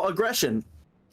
aggression.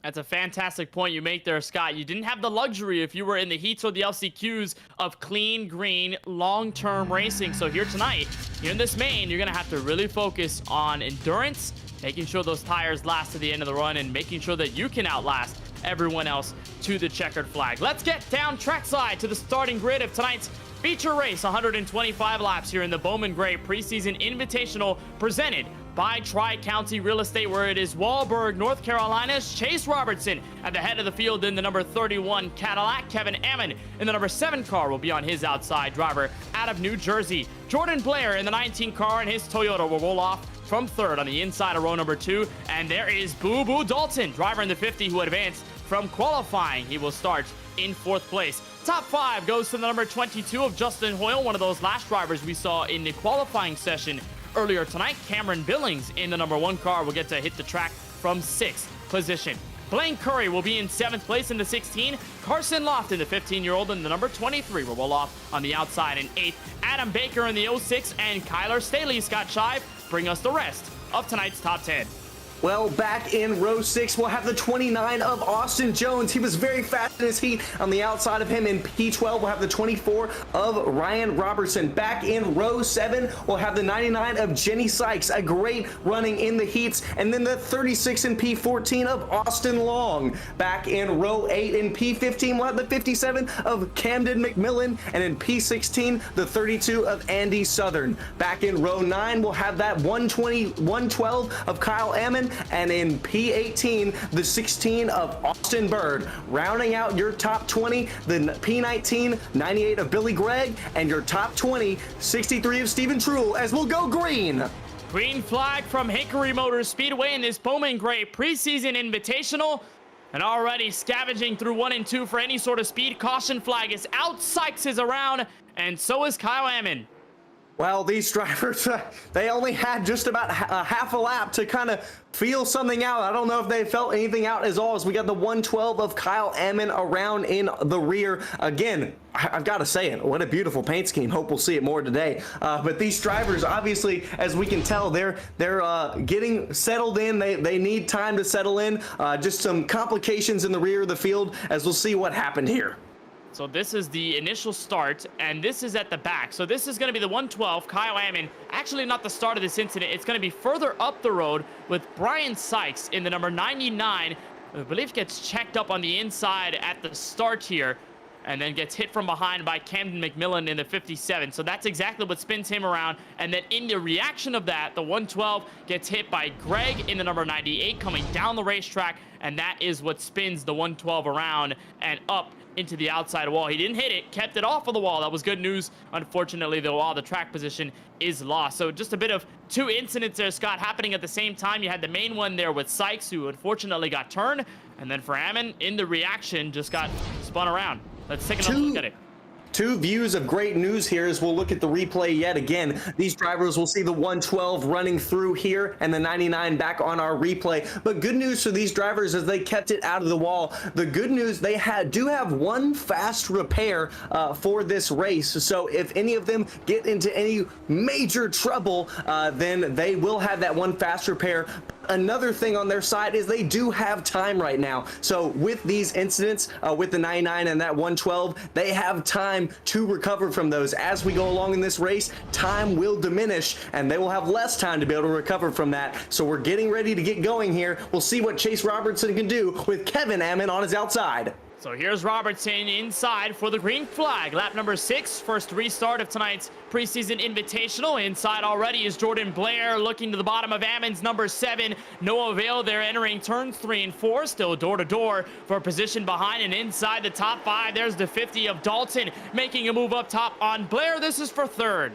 That's a fantastic point you make there, Scott. You didn't have the luxury, if you were in the heats or the LCQs, of clean, green, long-term racing. So here tonight, here in this main, you're going to have to really focus on endurance, making sure those tires last to the end of the run, and making sure that you can outlast everyone else to the checkered flag. Let's get down trackside to the starting grid of tonight's feature race. 125 laps here in the Bowman Gray Preseason Invitational, presented by TriCounty Real Estate, where it is Wahlberg, North Carolina's Chase Robertson at the head of the field in the number 31 Cadillac. Kevin Ammon in the number 7 car will be on his outside. Driver out of New Jersey. Jordan Blair in the 19 car and his Toyota will roll off from third on the inside of row number 2. And there is Boo Boo Dalton, driver in the 50, who advanced from qualifying. He will start in 4th place. Top 5 goes to the number 22 of Justin Hoyle, one of those last drivers we saw in the qualifying session earlier tonight. Cameron Billings in the number 1 car will get to hit the track from 6th position. Blaine Curry will be in 7th place in the 16. Carson Lofton, the 15-year-old, in the number 23, will roll off on the outside in 8th. Adam Baker in the 06 and Kyler Staley, Scott Shive, bring us the rest of tonight's top 10. Well, back in row 6, we'll have the 29 of Austin Jones. He was very fast in his heat. On the outside of him in P12, we'll have the 24 of Ryan Robertson. Back in row 7, we'll have the 99 of Jenny Sykes, a great running in the heats. And then the 36 in P14 of Austin Long. Back in row 8 in P15, we'll have the 57 of Camden McMillan. And in P16, the 32 of Andy Southern. Back in row 9, we'll have that 112 of Kyle Ammon. And in P18, the 16 of Austin Bird. Rounding out your top 20, the P19, 98 of Billy Gregg, and your top 20, 63 of Stephen Truel, as we'll go green. Green flag from Hickory Motor Speedway in this Bowman Gray Preseason Invitational. And already scavenging through 1 and 2 for any sort of speed. Caution flag is out. Sykes is around, and so is Kyle Ammon. Well, these drivers, they only had just about half a lap to kind of feel something out. I don't know if they felt anything out as all, as we got the 112 of Kyle Ammon around in the rear. Again, I've got to say it, what a beautiful paint scheme. Hope we'll see it more today. But these drivers, obviously, as we can tell, they're getting settled in. They need time to settle in. Just some complications in the rear of the field, as we'll see what happened here. So this is the initial start, and this is at the back. So this is going to be the 112, Kyle Ammon. Actually, not the start of this incident. It's going to be further up the road with Brian Sykes in the number 99. I believe gets checked up on the inside at the start here, and then gets hit from behind by Camden McMillan in the 57. So that's exactly what spins him around. And then in the reaction of that, the 112 gets hit by Greg in the number 98 coming down the racetrack, and that is what spins the 112 around and up into the outside wall. He didn't hit it, kept it off of the wall. That was good news. Unfortunately, though, all the track position is lost. So just a bit of 2 incidents there, Scott, happening at the same time. You had the main one there with Sykes, who unfortunately got turned. And then for Ammon, in the reaction, just got spun around. Let's take another look at it. 2 views of great news here as we'll look at the replay yet again. These drivers will see the 112 running through here and the 99 back on our replay. But good news for these drivers as they kept it out of the wall. The good news, they do have 1 fast repair for this race. So if any of them get into any major trouble, then they will have that 1 fast repair. Another thing on their side is they do have time right now. So with these incidents, with the 99 and that 112, they have time to recover from those. As we go along in this race, time will diminish and they will have less time to be able to recover from that. So we're getting ready to get going here. We'll see what Chase Robertson can do with Kevin Ammon on his outside. So here's Robertson inside for the green flag. Lap number 6, first restart of tonight's preseason invitational. Inside already is Jordan Blair looking to the bottom of Ammon's number 7. No avail there, entering turns 3 and 4. Still door to door for position behind and inside the top 5. There's the 50 of Dalton making a move up top on Blair. This is for third.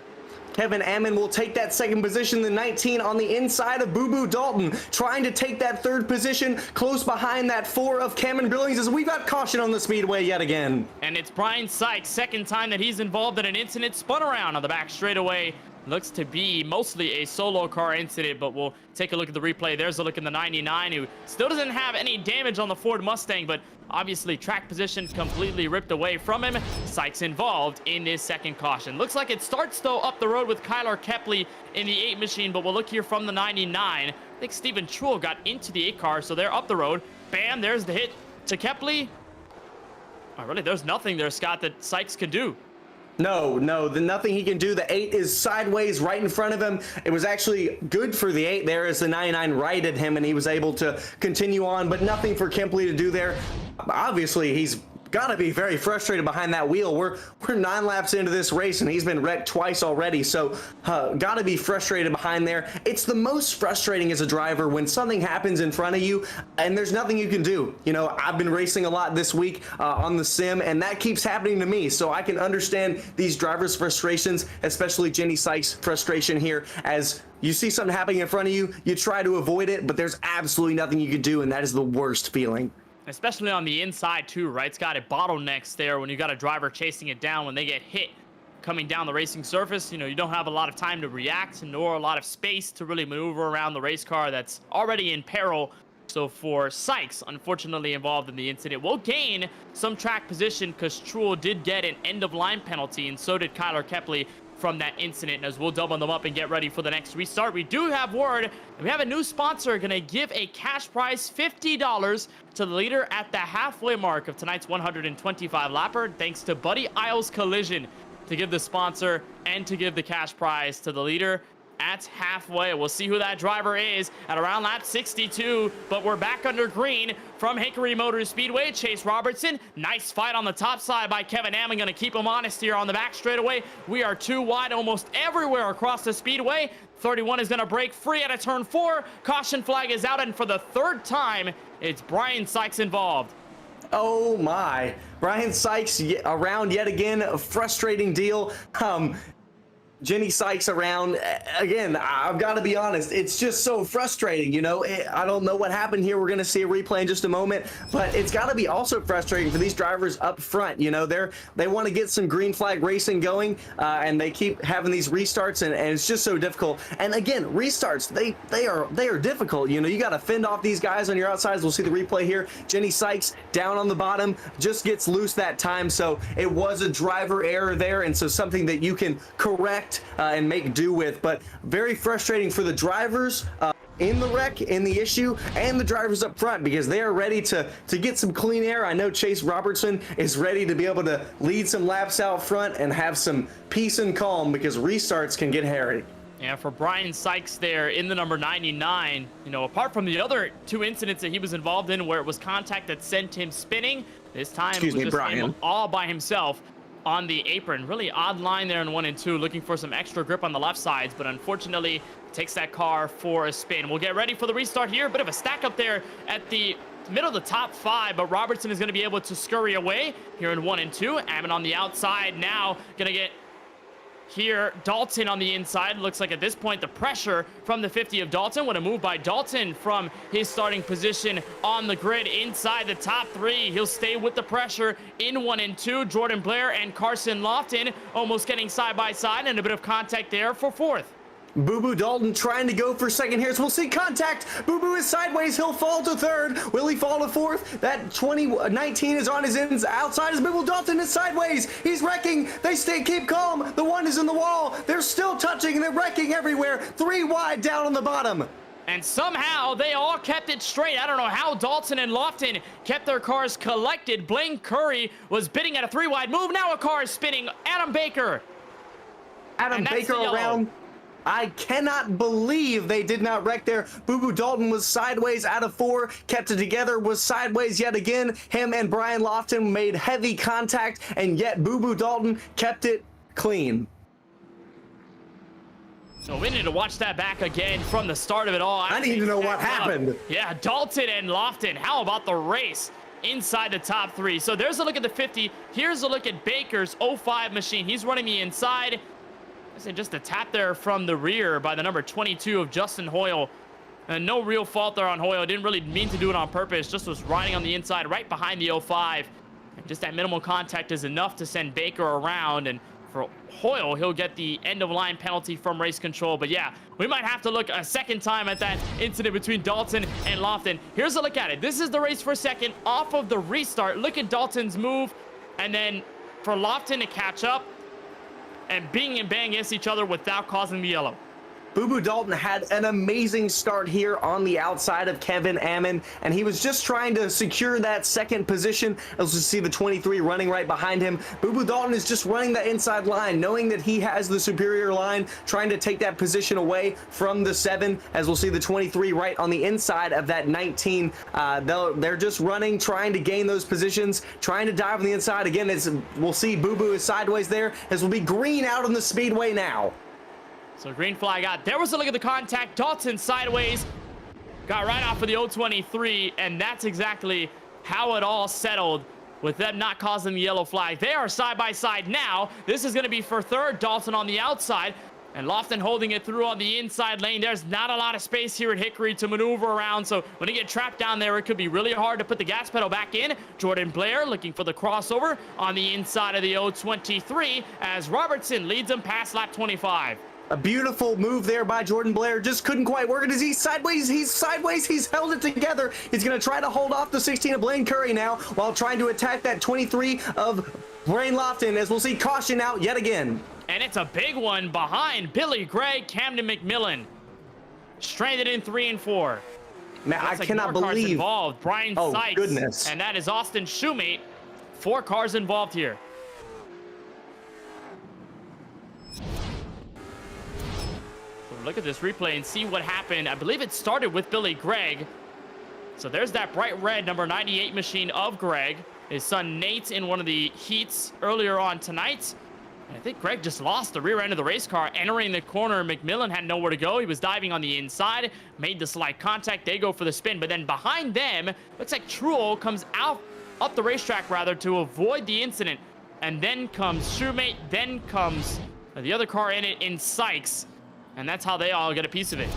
Kevin Ammon will take that 2nd position, the 19 on the inside of Boo Boo Dalton, trying to take that 3rd position close behind that 4 of Cameron Billings, as we've got caution on the speedway yet again. And it's Brian Sykes, 2nd time that he's involved in an incident, spun around on the back straightaway. Looks to be mostly a solo car incident, but we'll take a look at the replay. There's a look at the 99, who still doesn't have any damage on the Ford Mustang, but obviously track position completely ripped away from him. Sykes involved in this 2nd caution. Looks like it starts, though, up the road with Kyler Kepley in the 8 machine, but we'll look here from the 99. I think Steven Truel got into the 8 car, so they're up the road. Bam, there's the hit to Kepley. Oh, really, there's nothing there, Scott, that Sykes could do. No, nothing he can do. The 8 is sideways right in front of him. It was actually good for the 8 there as the 99 righted him and he was able to continue on, but nothing for Kempley to do there. Obviously, he's got to be very frustrated behind that wheel. We're 9 laps into this race and he's been wrecked twice already, so got to be frustrated behind there. It's the most frustrating as a driver when something happens in front of you and there's nothing you can do. You know, I've been racing a lot this week on the sim and that keeps happening to me, so I can understand these drivers' frustrations, especially Jenny Sykes' frustration here. As you see something happening in front of you, you try to avoid it, but there's absolutely nothing you can do, and that is the worst feeling. Especially on the inside too, right? It's got a bottlenecks there when you got a driver chasing it down. When they get hit coming down the racing surface, you know, you don't have a lot of time to react nor a lot of space to really maneuver around the race car that's already in peril. So for Sykes, unfortunately involved in the incident, will gain some track position because Truel did get an end-of-line penalty, and so did Kyler Kepley from that incident. And as we'll double them up and get ready for the next restart, we do have word, and we have a new sponsor going to give a cash prize, $50, to the leader at the halfway mark of tonight's 125 lapper, thanks to Buddy Isles Collision, to give the sponsor and to give the cash prize to the leader at halfway. We'll see who that driver is at around lap 62, but we're back under green from Hickory Motor Speedway. Chase Robertson, nice fight on the top side by Kevin Hammond, going to keep him honest here on the back straightaway. We are 2 wide almost everywhere across the speedway. 31 is going to break free at a turn 4. Caution flag is out, and for the 3rd time, it's Brian Sykes involved. Oh my, Brian Sykes around yet again, a frustrating deal. Jenny Sykes around again. I've got to be honest, it's just so frustrating. You know, I don't know what happened here. We're going to see a replay in just a moment, but it's got to be also frustrating for these drivers up front. You know, they want to get some green flag racing going, and they keep having these restarts, and it's just so difficult. And again, restarts, they are difficult. You know, you got to fend off these guys on your outsides. We'll see the replay here. Jenny Sykes down on the bottom, just gets loose that time, so it was a driver error there, and so something that you can correct and make do with. But very frustrating for the drivers in the wreck, in the issue, and the drivers up front, because they are ready to get some clean air. I know Chase Robertson is ready to be able to lead some laps out front and have some peace and calm, because restarts can get hairy. Yeah, for Brian Sykes there in the number 99, you know, apart from the other 2 incidents that he was involved in where it was contact that sent him spinning, this time it was just him all by himself on the apron. Really odd line there in 1 and 2, looking for some extra grip on the left sides, but unfortunately takes that car for a spin. We'll get ready for the restart here. A bit of a stack up there at the middle of the top 5, but Robertson is going to be able to scurry away here in 1 and 2. Ammon on the outside now, going to get here Dalton on the inside. Looks like at this point the pressure from the 50 of Dalton. What a move by Dalton from his starting position on the grid inside the top 3. He'll stay with the pressure in 1 and 2. Jordan Blair and Carson Lofton almost getting side by side, and a bit of contact there for 4th. Boo Boo Dalton trying to go for 2nd here, so we'll see contact. Boo Boo is sideways. He'll fall to 3rd. Will he fall to 4th? That 2019 is on his ends. Outside is Boo Boo Dalton is sideways. He's wrecking. They keep calm. The 1 is in the wall. They're still touching and they're wrecking everywhere. 3 wide down on the bottom. And somehow they all kept it straight. I don't know how Dalton and Lofton kept their cars collected. Blaine Curry was bidding at a 3 wide move. Now a car is spinning. Adam Baker. Adam Baker around. I cannot believe they did not wreck there. Boo Boo Dalton was sideways out of 4, kept it together, was sideways yet again. Him and Brian Lofton made heavy contact, and yet Boo Boo Dalton kept it clean. So we need to watch that back again from the start of it all. I need to know what happened. Yeah, Dalton and Lofton. How about the race inside the top 3? So there's a look at the 50. Here's a look at Baker's 05 machine. He's running the inside. Just a tap there from the rear by the number 22 of Justin Hoyle. And no real fault there on Hoyle. Didn't really mean to do it on purpose. Just was riding on the inside right behind the 05. And just that minimal contact is enough to send Baker around. And for Hoyle, he'll get the end-of-line penalty from race control. But yeah, we might have to look a 2nd time at that incident between Dalton and Lofton. Here's a look at it. This is the race for 2nd off of the restart. Look at Dalton's move. And then for Lofton to catch up and bing and bang against each other without causing the yellow. Boo Boo Dalton had an amazing start here on the outside of Kevin Ammon, and he was just trying to secure that second position. As you see the 23 running right behind him. Boo Boo Dalton is just running the inside line, knowing that he has the superior line, trying to take that position away from the 7, as we'll see the 23 right on the inside of that 19. They're just running, trying to gain those positions, trying to dive on the inside. Again, as we'll see, Boo Boo is sideways there, as will be green out on the speedway now. So green flag out. There was a look at the contact. Dalton sideways. Got right off of the 023, and that's exactly how it all settled with them not causing the yellow flag. They are side by side now. This is going to be for third. Dalton on the outside, and Lofton holding it through on the inside lane. There's not a lot of space here at Hickory to maneuver around, so when you get trapped down there, it could be really hard to put the gas pedal back in. Jordan Blair looking for the crossover on the inside of the 023 as Robertson leads him past lap 25. A beautiful move there by Jordan Blair. Just couldn't quite work it as he's sideways. He's held it together. He's going to try to hold off the 16 of Blaine Curry now while trying to attack that 23 of Brain Lofton, as we'll see caution out yet again. And it's a big one behind Billy Gregg, Camden McMillan. Stranded in 3 and 4. Man, I cannot believe. Involved. Brian Sykes. Goodness. And that is Austin Shoemate. 4 cars involved here. Look at this replay and see what happened. I believe it started with Billy Gregg. So there's that bright red number 98 machine of Gregg. His son Nate in one of the heats earlier on tonight. And I think Gregg just lost the rear end of the race car entering the corner. McMillan had nowhere to go. He was diving on the inside, made the slight contact. They go for the spin, but then behind them, looks like Truel comes out up the racetrack rather to avoid the incident. And then comes Shoemate, then comes the other car in it in Sykes. And that's how they all get a piece of it.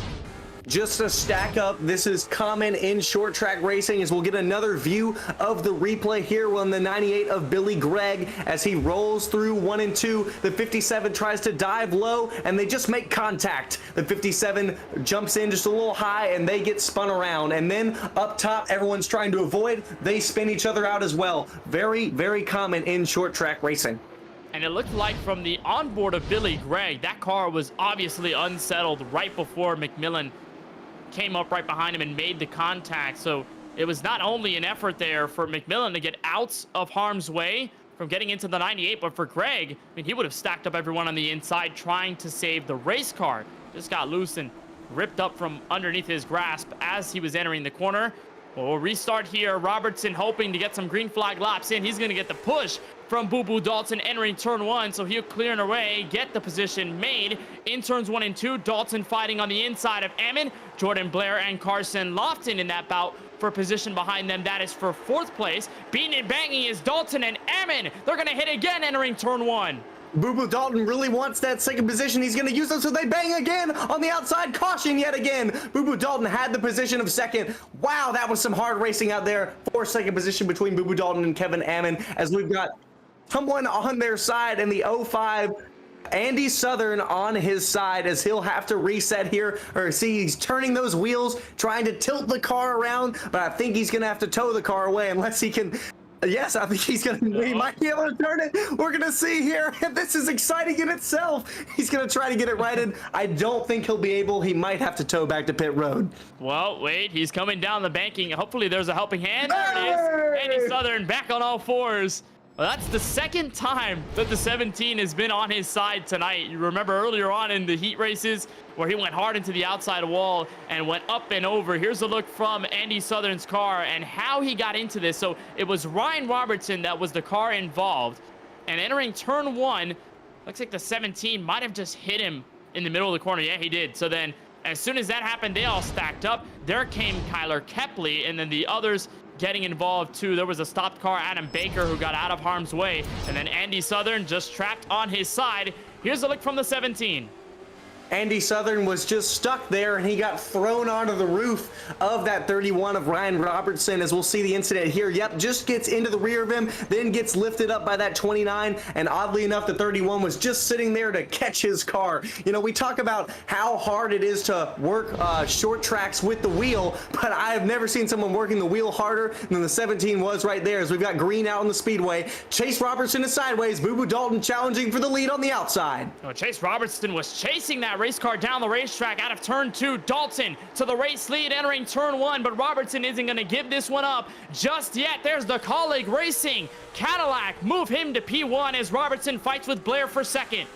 Just a stack up. This is common in short track racing, as we'll get another view of the replay here on the 98 of Billy Gregg as he rolls through 1 and 2. The 57 tries to dive low and they just make contact. The 57 jumps in just a little high and they get spun around, and then up top everyone's trying to avoid. They spin each other out as well. Very, very common in short track racing. And it looked like from the onboard of Billy Gregg, that car was obviously unsettled right before McMillan came up right behind him and made the contact. So it was not only an effort there for McMillan to get out of harm's way from getting into the 98, but for Gregg, I mean, he would have stacked up everyone on the inside trying to save the race car. Just got loose and ripped up from underneath his grasp as he was entering the corner. Well, we'll restart here. Robertson hoping to get some green flag laps in. He's going to get the push from Boo Boo Dalton entering turn 1, so he'll clear an array, get the position made in turns 1 and 2. Dalton fighting on the inside of Ammon. Jordan Blair and Carson Lofton in that bout for position behind them. That is for 4th place. Beating and banging is Dalton and Ammon. They're going to hit again entering turn 1. Boo Boo Dalton really wants that second position. He's going to use it, so they bang again on the outside. Caution yet again. Boo Boo Dalton had the position of second. Wow, that was some hard racing out there for second position between Boo Boo Dalton and Kevin Ammon, as we've got someone on their side in the 05. Andy Southern on his side, as he'll have to reset here, or see he's turning those wheels, trying to tilt the car around, but I think he's going to have to tow the car away unless he can. Yes, I think he might be able to turn it. We're gonna see here. This is exciting in itself. He's gonna try to get it righted. I don't think he'll be able. He might have to tow back to pit road. Well, wait, he's coming down the banking. Hopefully there's a helping hand. There it is. Andy Southern back on all 4s. Well, that's the second time that the 17 has been on his side tonight. You remember earlier on in the heat races where he went hard into the outside wall and went up and over. Here's a look from Andy Southern's car and how he got into this. So it was Ryan Robertson that was the car involved. And entering turn 1, looks like the 17 might have just hit him in the middle of the corner. Yeah, he did. So then as soon as that happened, they all stacked up. There came Kyler Kepley, and then the others getting involved too. There was a stopped car, Adam Baker, who got out of harm's way, and then Andy Southern just trapped on his side. Here's a look from the 17. Andy Southern was just stuck there, and he got thrown onto the roof of that 31 of Ryan Robertson, as we'll see the incident here. Yep, just gets into the rear of him, then gets lifted up by that 29, and oddly enough, the 31 was just sitting there to catch his car. You know, we talk about how hard it is to work short tracks with the wheel, but I have never seen someone working the wheel harder than the 17 was right there, as we've got green out on the speedway. Chase Robertson is sideways, Boo Boo Dalton challenging for the lead on the outside. Oh, Chase Robertson was chasing that race car down the racetrack out of turn 2. Dalton to the race lead entering turn 1, but Robertson isn't going to give this one up just yet. There's the colleague racing. Cadillac move him to P1 as Robertson fights with Blair for second.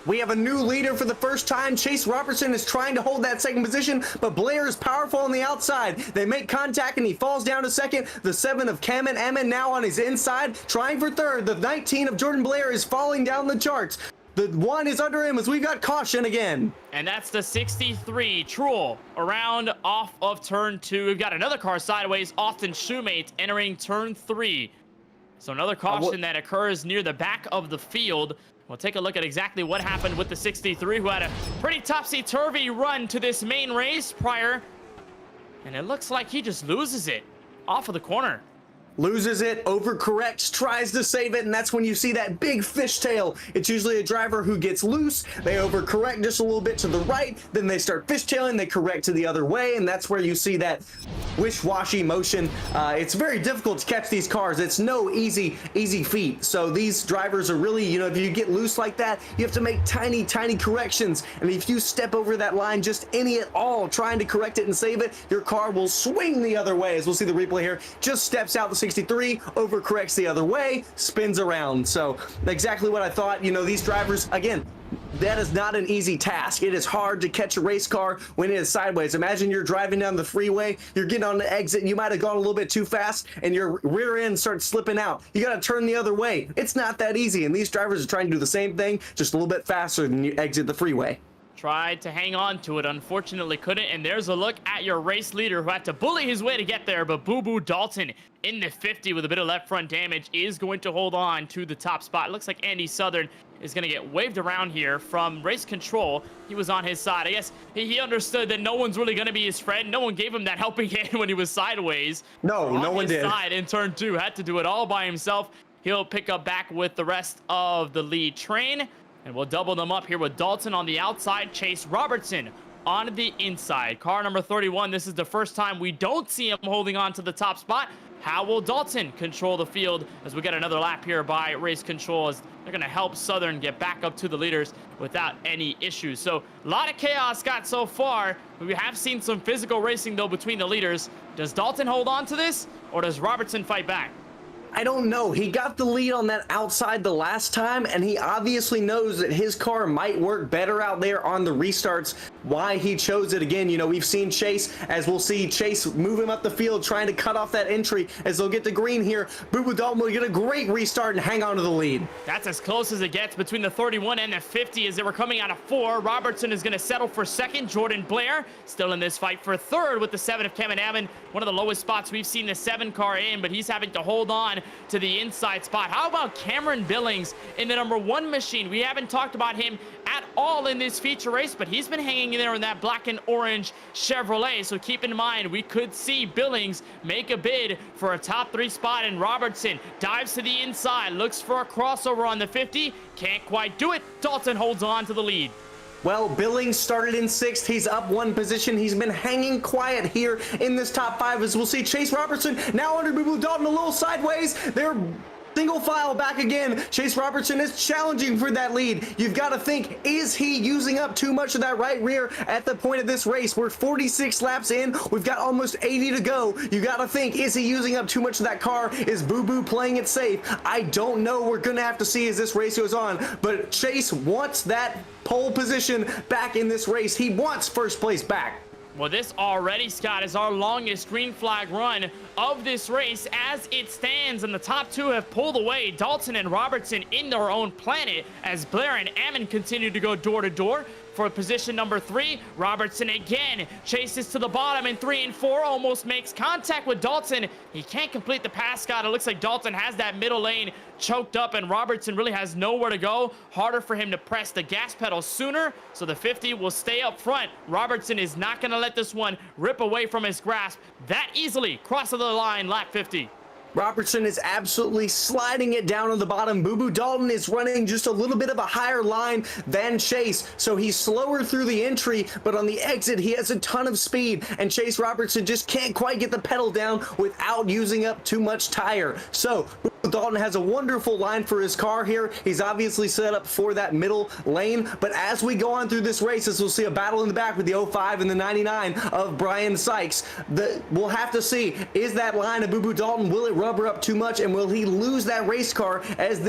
We have a new leader for the first time. Chase Robertson is trying to hold that second position, but Blair is powerful on the outside. They make contact and he falls down to second. The 7 of Cam and Emmett now on his inside, trying for third. The 19 of Jordan Blair is falling down the charts. The 1 is under him as we've got caution again. And that's the 63. Truel around off of turn 2. We've got another car sideways. Austin Shoemate entering turn 3. So another caution that occurs near the back of the field. We'll take a look at exactly what happened with the 63, who had a pretty topsy-turvy run to this main race prior. And it looks like he just loses it off of the corner. Loses it, overcorrects, tries to save it, and that's when you see that big fishtail. It's usually a driver who gets loose, they overcorrect just a little bit to the right, then they start fishtailing, they correct to the other way, and that's where you see that wish-washy motion. It's very difficult to catch these cars. It's no easy feat. So these drivers are really, you know, if you get loose like that, you have to make tiny corrections. And if you step over that line just any at all, trying to correct it and save it, your car will swing the other way. As we'll see the replay here, just steps out the 63, overcorrects the other way, spins around. So exactly what I thought. You know, these drivers, again, that is not an easy task. It is hard to catch a race car when it is sideways. Imagine you're driving down the freeway, you're getting on the exit, and you might have gone a little bit too fast, and your rear end starts slipping out. You got to turn the other way. It's not that easy, and these drivers are trying to do the same thing, just a little bit faster than you exit the freeway. Tried to hang on to it, unfortunately couldn't, and there's a look at your race leader who had to bully his way to get there, but Boo Boo Dalton in the 50 with a bit of left front damage is going to hold on to the top spot. It looks like Andy Southern is going to get waved around here from race control. He was on his side. I guess he understood that no one's really going to be his friend. No one gave him that helping hand when he was sideways. No one did. Side in turn 2, had to do it all by himself. He'll pick up back with the rest of the lead train. And we'll double them up here with Dalton on the outside, Chase Robertson on the inside. Car number 31, this is the first time we don't see him holding on to the top spot. How will Dalton control the field as we get another lap here by race control, as they're going to help Southern get back up to the leaders without any issues. So a lot of chaos got so far. We have seen some physical racing, though, between the leaders. Does Dalton hold on to this, or does Robertson fight back? I don't know. He got the lead on that outside the last time, and he obviously knows that his car might work better out there on the restarts. Why he chose it again, you know, we've seen Chase, as we'll see Chase move him up the field, trying to cut off that entry as they'll get to green here. Boo Boo Dalton will get a great restart and hang on to the lead. That's as close as it gets between the 31 and the 50 as they were coming out of 4. Robertson is going to settle for second. Jordan Blair still in this fight for third with the 7 of Kevin Evan. One of the lowest spots we've seen the 7 car in, but he's having to hold on to the inside spot. How about Cameron Billings in the number 1 machine? We haven't talked about him at all in this feature race, but he's been hanging in there in that black and orange Chevrolet. So keep in mind, we could see Billings make a bid for a top 3 spot, and Robertson dives to the inside, looks for a crossover on the 50, can't quite do it. Dalton holds on to the lead. Well, Billings started in 6th. He's up 1 position. He's been hanging quiet here in this top 5, as we'll see Chase Robertson now under Boo Boo Dalton a little sideways. They're single file back again. Chase Robertson is challenging for that lead. You've got to think, is he using up too much of that right rear at the point of this race? We're 46 laps in. We've got almost 80 to go. You got to think, is he using up too much of that car? Is Boo Boo playing it safe? I don't know. We're going to have to see as this race goes on. But Chase wants that pole position back in this race. He wants first place back. Well, this already, Scott, is our longest green flag run of this race as it stands, and the top 2 have pulled away. Dalton and Robertson in their own planet as Blair and Ammon continue to go door to door. For position number 3, Robertson again chases to the bottom in 3 and 4, almost makes contact with Dalton. He can't complete the pass, Scott. It looks like Dalton has that middle lane choked up, and Robertson really has nowhere to go. Harder for him to press the gas pedal sooner, so the 50 will stay up front. Robertson is not going to let this one rip away from his grasp that easily. Crossing the line, lap 50. Robertson is absolutely sliding it down on the bottom. Boo Boo Dalton is running just a little bit of a higher line than Chase, so he's slower through the entry, but on the exit he has a ton of speed, and Chase Robertson just can't quite get the pedal down without using up too much tire. So Boo Dalton has a wonderful line for his car here. He's obviously set up for that middle lane, but as we go on through this race, as we'll see a battle in the back with the 05 and the 99 of Brian Sykes. We'll have to see, is that line of Boo Boo Dalton, will it rubber up too much, and will he lose that race car as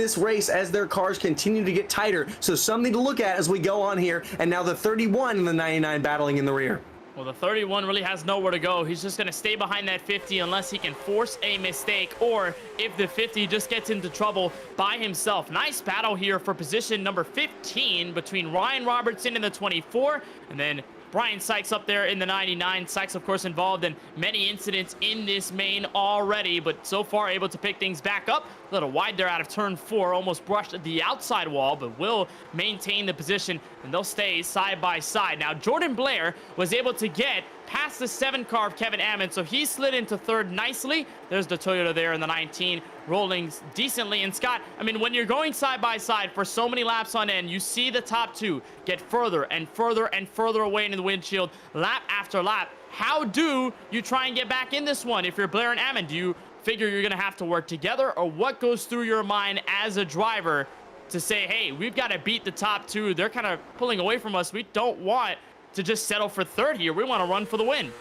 their cars continue to get tighter? So something to look at as we go on here. And now the 31 and the 99 battling in the rear. Well, the 31 really has nowhere to go. He's just going to stay behind that 50 unless he can force a mistake, or if the 50 just gets into trouble by himself. Nice battle here for position number 15 between Ryan Robertson in the 24 and then Brian Sykes up there in the 99. Sykes, of course, involved in many incidents in this main already, but so far able to pick things back up. A little wide there out of turn 4, almost brushed the outside wall, but will maintain the position, and they'll stay side by side. Now, Jordan Blair was able to get past the 7 car of Kevin Ammon, so he slid into 3rd nicely. There's the Toyota there in the 19, rolling decently. And Scott, I mean, when you're going side by side for so many laps on end, you see the top 2 get further and further and further away into the windshield lap after lap. How do you try and get back in this one if you're Blair and Ammon? Do you figure you're going to have to work together, or what goes through your mind as a driver to say, hey, we've got to beat the top 2. They're kind of pulling away from us. We don't want to just settle for 3rd here. We want to run for the win.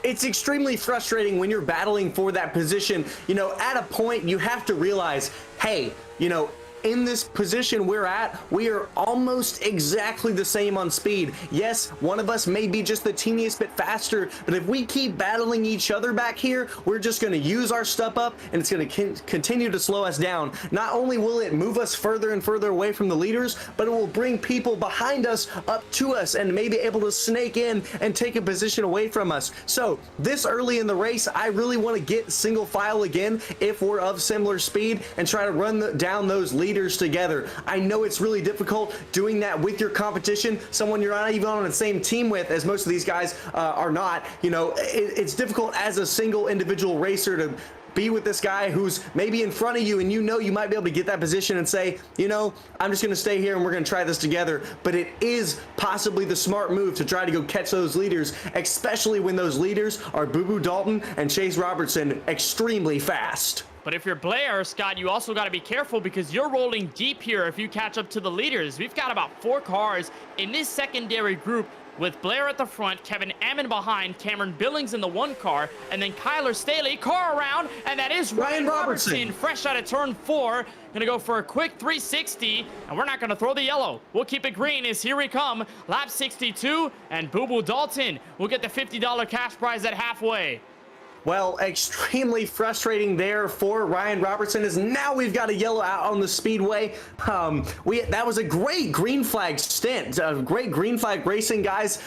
It's extremely frustrating when you're battling for that position. You know, at a point you have to realize, hey, you know, in this position we're at, we are almost exactly the same on speed. Yes, one of us may be just the teeniest bit faster, but if we keep battling each other back here, we're just going to use our stuff up, and it's going to continue to slow us down. Not only will it move us further and further away from the leaders, but it will bring people behind us up to us and maybe able to snake in and take a position away from us. So this early in the race, I really want to get single file again if we're of similar speed and try to run down those leaders together. I know it's really difficult doing that with your competition, someone you're not even on the same team with, as most of these guys are not. You know, it's difficult as a single individual racer to be with this guy who's maybe in front of you, and you know you might be able to get that position and say, you know, I'm just going to stay here and we're going to try this together. But it is possibly the smart move to try to go catch those leaders, especially when those leaders are Boo Boo Dalton and Chase Robertson, extremely fast. But if you're Blair, Scott, you also got to be careful because you're rolling deep here if you catch up to the leaders. We've got about 4 cars in this secondary group, with Blair at the front, Kevin Ammon behind, Cameron Billings in the 1 car, and then Kyler Staley, car around, and that is Ryan Robertson, fresh out of turn 4. Gonna go for a quick 360, and we're not gonna throw the yellow. We'll keep it green as here we come, lap 62, and Boo Boo Dalton will get the $50 cash prize at halfway. Well, extremely frustrating there for Ryan Robertson, as now we've got a yellow out on the speedway. That was a great green flag stint, great green flag racing, guys,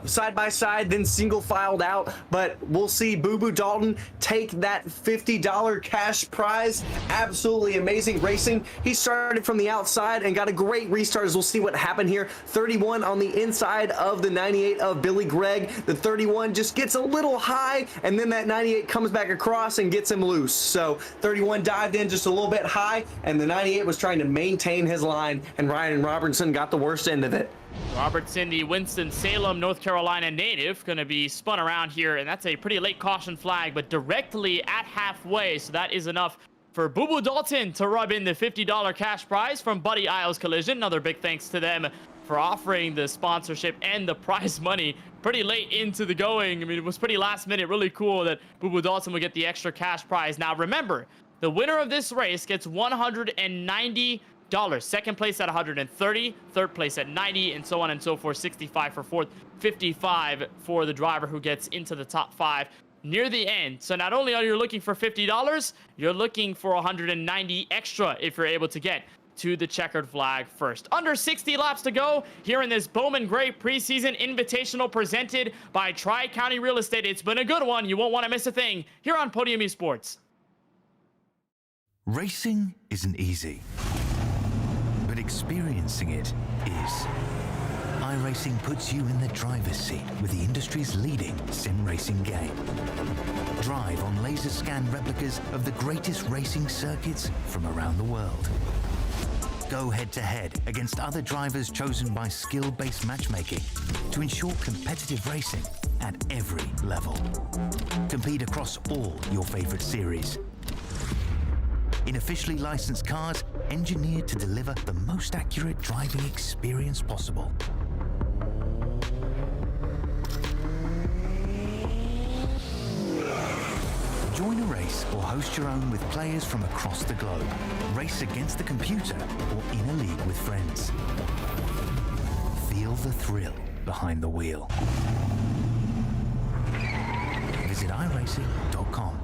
side by side, then single filed out. But we'll see Boo Boo Dalton take that $50 cash prize. Absolutely amazing racing. He started from the outside and got a great restart, as we'll see what happened here. 31 on the inside of the 98 of Billy Gregg. The 31 just gets a little high, and then that 98 comes back across and gets him loose. So 31 dived in just a little bit high, and the 98 was trying to maintain his line, and Ryan Robertson got the worst end of it. Robertson, the Winston-Salem, North Carolina native, going to be spun around here, and that's a pretty late caution flag, but directly at halfway, so that is enough for Boo Boo Dalton to rub in the $50 cash prize from Buddy Isles Collision. Another big thanks to them for offering the sponsorship and the prize money pretty late into the going. I mean, it was pretty last minute. Really cool that Boo Boo Dalton would get the extra cash prize. Now, remember, the winner of this race gets $190. Second place at 130, third place at 90, and so on and so forth. 65 for fourth, 55 for the driver who gets into the top 5 near the end. So not only are you looking for $50, you're looking for 190 extra if you're able to get to the checkered flag first. Under 60 laps to go here in this Bowman Gray Preseason Invitational presented by TriCounty Real Estate. It's been a good one. You won't want to miss a thing here on Podium Esports. Racing isn't easy, but experiencing it is. iRacing puts you in the driver's seat with the industry's leading sim racing game. Drive on laser scan replicas of the greatest racing circuits from around the world. Go head-to-head against other drivers chosen by skill-based matchmaking to ensure competitive racing at every level. Compete across all your favorite series. in officially licensed cars engineered to deliver the most accurate driving experience possible. Join a race or host your own with players from across the globe. Race against the computer or in a league with friends. Feel the thrill behind the wheel. Visit iRacing.com.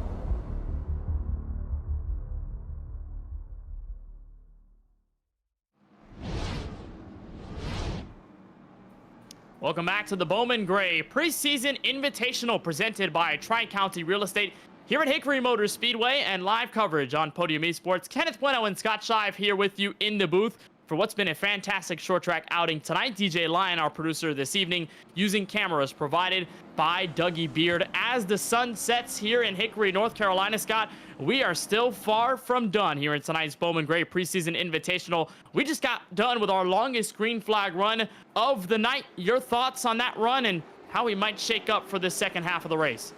Welcome back to the Bowman Gray Preseason Invitational presented by TriCounty Real Estate here at Hickory Motor Speedway, and live coverage on Podium Esports. Kenneth Bueno and Scott Shive here with you in the booth for what's been a fantastic short track outing tonight. DJ Lyon, our producer this evening, using cameras provided by Dougie Beard. As the sun sets here in Hickory, North Carolina, Scott, we are still far from done here in tonight's Bowman Gray Preseason Invitational. We just got done with our longest green flag run of the night. Your thoughts on that run and how we might shake up for the second half of the race?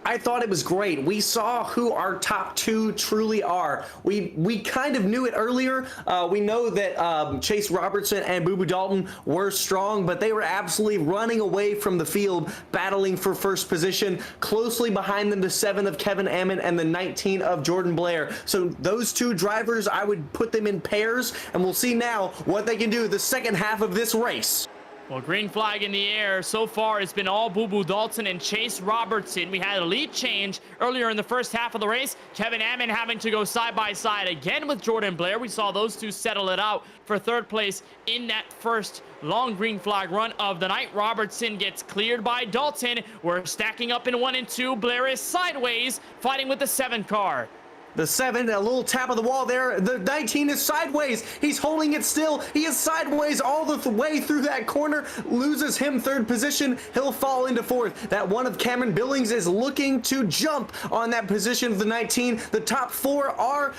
I thought it was great. We saw who our top two truly are. We kind of knew it earlier. We know that Chase Robertson and Boo Boo Dalton were strong, but they were absolutely running away from the field, battling for first position. Closely behind them, the 7 of Kevin Ammon and the 19 of Jordan Blair. So those two drivers, I would put them in pairs, and we'll see now what they can do the second half of this race. Well, green flag in the air. So far, it's been all Boo Boo Dalton and Chase Robertson. We had a lead change earlier in the first half of the race. Kevin Ammon having to go side by side again with Jordan Blair. We saw those two settle it out for third place in that first long green flag run of the night. Robertson gets cleared by Dalton. We're stacking up in 1 and 2. Blair is sideways, fighting with the 7 car. The 7, a little tap of the wall there. The 19 is sideways. He's holding it still. He is sideways all the way through that corner. Loses him third position. He'll fall into fourth. That 1 of Cameron Billings is looking to jump on that position of the 19. The top 4 are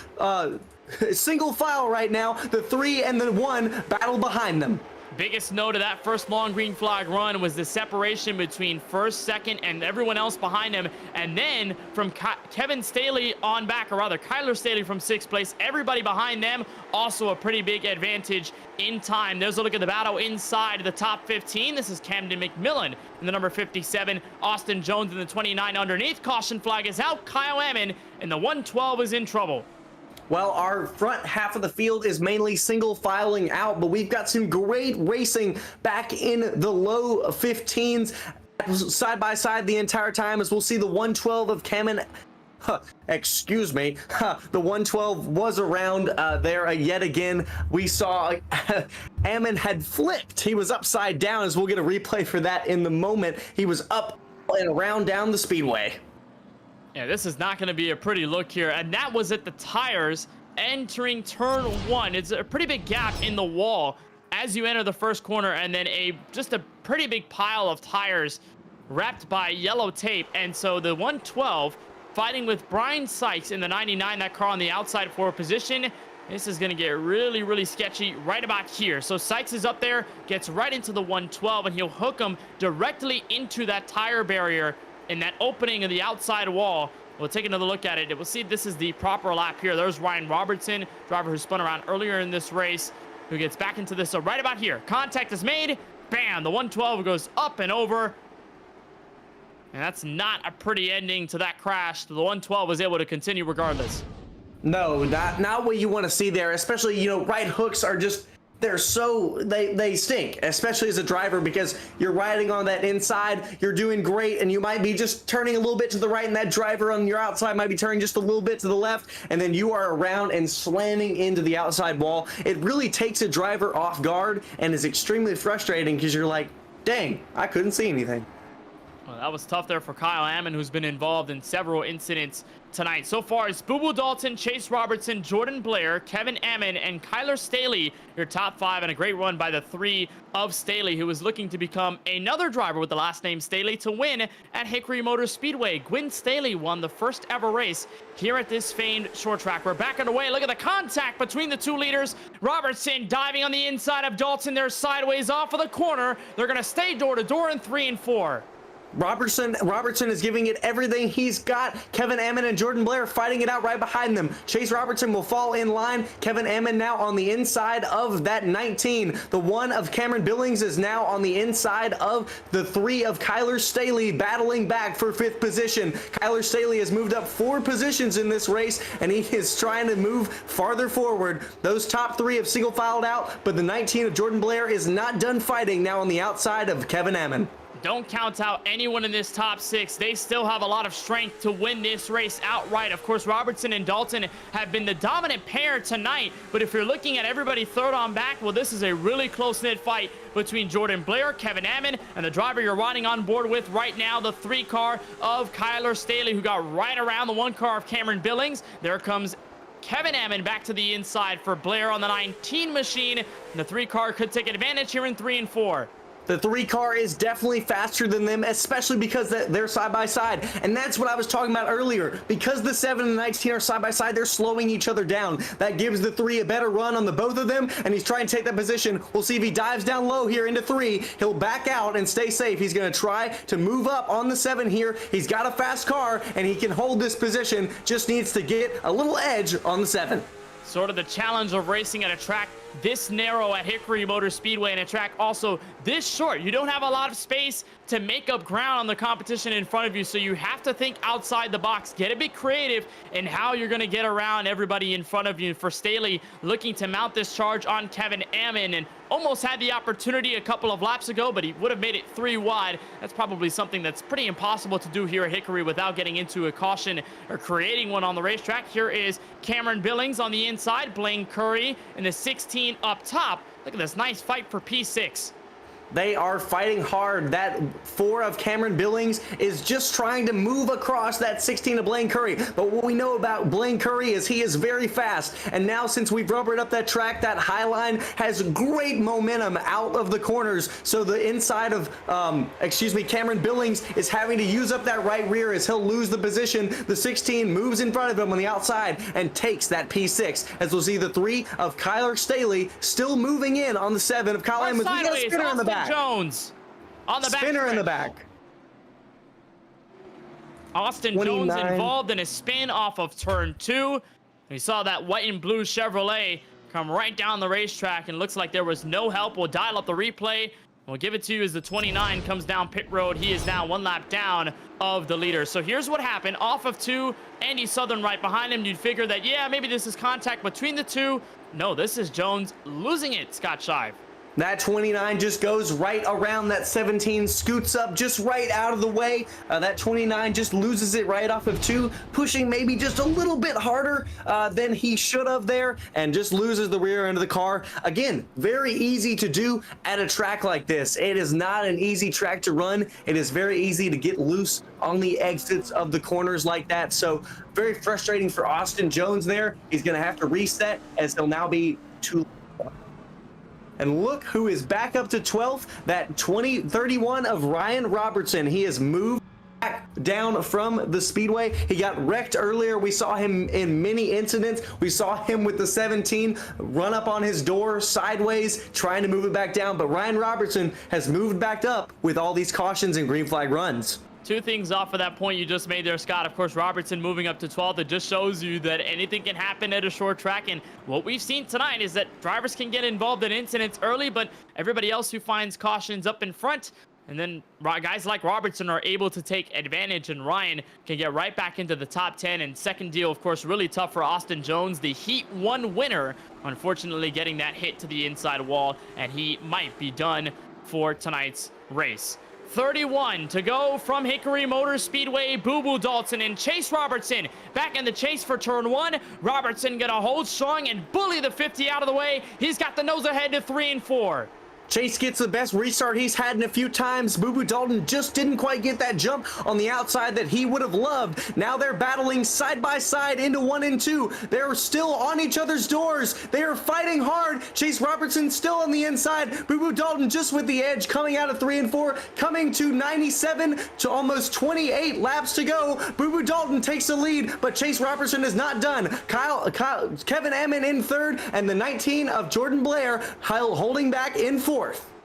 single file right now. The 3 and the 1 battle behind them. Biggest note of that first long green flag run was the separation between first, second, and everyone else behind him. And then from Kevin Staley on back, or rather Kyler Staley from 6th place, everybody behind them, also a pretty big advantage in time. There's a look at the battle inside the top 15. This is Camden McMillan in the number 57. Austin Jones in the 29 underneath. Caution flag is out. Kyle Ammon in the 112 is in trouble. Well, our front half of the field is mainly single filing out, but we've got some great racing back in the low 15s side by side the entire time, as we'll see the 112 of Cameron. Excuse me. The 112 was around there yet again. We saw Ammon had flipped. He was upside down, as we'll get a replay for that in the moment. He was up and around down the speedway. Yeah, this is not going to be a pretty look here. And that was at the tires entering turn 1. It's a pretty big gap in the wall as you enter the first corner, and then just a pretty big pile of tires wrapped by yellow tape. And so the 112 fighting with Brian Sykes in the 99, that car on the outside forward position. This is going to get really, really sketchy right about here. So Sykes is up there, gets right into the 112, and he'll hook him directly into that tire barrier in that opening of the outside wall. We'll take another look at it. We'll see if this is the proper lap here. There's Ryan Robertson, driver who spun around earlier in this race, who gets back into this. So right about here, contact is made. Bam, the 112 goes up and over. And that's not a pretty ending to that crash. The 112 was able to continue regardless. No, not what you want to see there, especially, right hooks are just, they stink, especially as a driver, because you're riding on that inside, you're doing great, and you might be just turning a little bit to the right, and that driver on your outside might be turning just a little bit to the left, and then you are around and slamming into the outside wall. It really takes a driver off guard and is extremely frustrating, because you're like, dang, I couldn't see anything. Well, that was tough there for Kyle Ammon, who's been involved in several incidents tonight. So far, it's Boo Boo Dalton, Chase Robertson, Jordan Blair, Kevin Ammon, and Kyler Staley, your top 5, and a great run by the 3 of Staley, who is looking to become another driver with the last name Staley to win at Hickory Motor Speedway. Gwyn Staley won the first ever race here at this famed short track. We're back underway. Look at the contact between the 2 leaders. Robertson diving on the inside of Dalton. They're sideways off of the corner. They're going to stay door to door in 3 and 4. Robertson is giving it everything he's got. Kevin Ammon and Jordan Blair fighting it out right behind them. Chase Robertson will fall in line. Kevin Ammon now on the inside of that 19. The 1 of Cameron Billings is now on the inside of the 3 of Kyler Staley, battling back for 5th position. Kyler Staley has moved up 4 positions in this race, and he is trying to move farther forward. Those top 3 have single filed out, but the 19 of Jordan Blair is not done fighting, now on the outside of Kevin Ammon. Don't count out anyone in this top 6. They still have a lot of strength to win this race outright. Of course, Robertson and Dalton have been the dominant pair tonight, but if you're looking at everybody third on back, well, this is a really close-knit fight between Jordan Blair, Kevin Ammon, and the driver you're riding on board with right now, the 3 car of Kyler Staley, who got right around the 1 car of Cameron Billings. There comes Kevin Ammon back to the inside for Blair on the 19 machine, and the 3 car could take advantage here in 3 and 4. The 3 car is definitely faster than them, especially because they're side by side. And that's what I was talking about earlier. Because the 7 and the 19 are side by side, they're slowing each other down. That gives the 3 a better run on the both of them, and he's trying to take that position. We'll see if he dives down low here into 3. He'll back out and stay safe. He's going to try to move up on the 7 here. He's got a fast car, and he can hold this position. Just needs to get a little edge on the 7. Sort of the challenge of racing at a track this narrow at Hickory Motor Speedway, and a track also this short. You don't have a lot of space to make up ground on the competition in front of you, so you have to think outside the box, get a bit creative in how you're going to get around everybody in front of you. For Staley, looking to mount this charge on Kevin Ammon, and almost had the opportunity a couple of laps ago, but he would have made it 3 wide. That's probably something that's pretty impossible to do here at Hickory without getting into a caution or creating one on the racetrack. Here is Cameron Billings on the inside, Blaine Curry in the 16 up top. Look at this nice fight for P6. They are fighting hard. That 4 of Cameron Billings is just trying to move across that 16 of Blaine Curry. But what we know about Blaine Curry is he is very fast. And now since we've rubbered up that track, that high line has great momentum out of the corners. So the inside of, Cameron Billings is having to use up that right rear as he'll lose the position. The 16 moves in front of him on the outside and takes that P6. As we'll see the 3 of Kyler Staley still moving in on the 7 of Kyle Emmons. We got a spinner on the back. Jones on the back. Spinner in the back. Austin 29. Jones involved in a spin off of turn 2. We saw that white and blue Chevrolet come right down the racetrack, and looks like there was no help. We'll dial up the replay. We'll give it to you as the 29 comes down pit road. He is now 1 lap down of the leader. So here's what happened. Off of 2, Andy Southern right behind him. You'd figure that, yeah, maybe this is contact between the 2. No, this is Jones losing it, Scott Shive. That 29 just goes right around that 17, scoots up just right out of the way. That 29 just loses it right off of 2, pushing maybe just a little bit harder than he should have there, and just loses the rear end of the car. Again, very easy to do at a track like this. It is not an easy track to run. It is very easy to get loose on the exits of the corners like that. So very frustrating for Austin Jones there. He's going to have to reset, as he'll now be 2. And look who is back up to 12th, that 31 of Ryan Robertson. He has moved back down from the speedway. He got wrecked earlier. We saw him in many incidents. We saw him with the 17 run up on his door sideways, trying to move it back down. But Ryan Robertson has moved back up with all these cautions and green flag runs. 2 things off of that point you just made there, Scott. Of course, Robertson moving up to 12th. It just shows you that anything can happen at a short track. And what we've seen tonight is that drivers can get involved in incidents early, but everybody else who finds cautions up in front, and then guys like Robertson are able to take advantage, and Ryan can get right back into the top 10. And second deal, of course, really tough for Austin Jones, the Heat 1 winner, unfortunately getting that hit to the inside wall, and he might be done for tonight's race. 31 to go from Hickory Motor Speedway. Boo Boo Dalton and Chase Robertson back in the chase for turn 1. Robertson gonna hold strong and bully the 50 out of the way. He's got the nose ahead to 3 and 4. Chase gets the best restart he's had in a few times. Boo Boo Dalton just didn't quite get that jump on the outside that he would have loved. Now they're battling side by side into 1 and 2. They're still on each other's doors. They are fighting hard. Chase Robertson still on the inside. Boo Boo Dalton just with the edge, coming out of 3 and 4, coming to 97 to almost 28 laps to go. Boo Boo Dalton takes the lead, but Chase Robertson is not done. Kevin Ammon in 3rd, and the 19 of Jordan Blair holding back in 4th.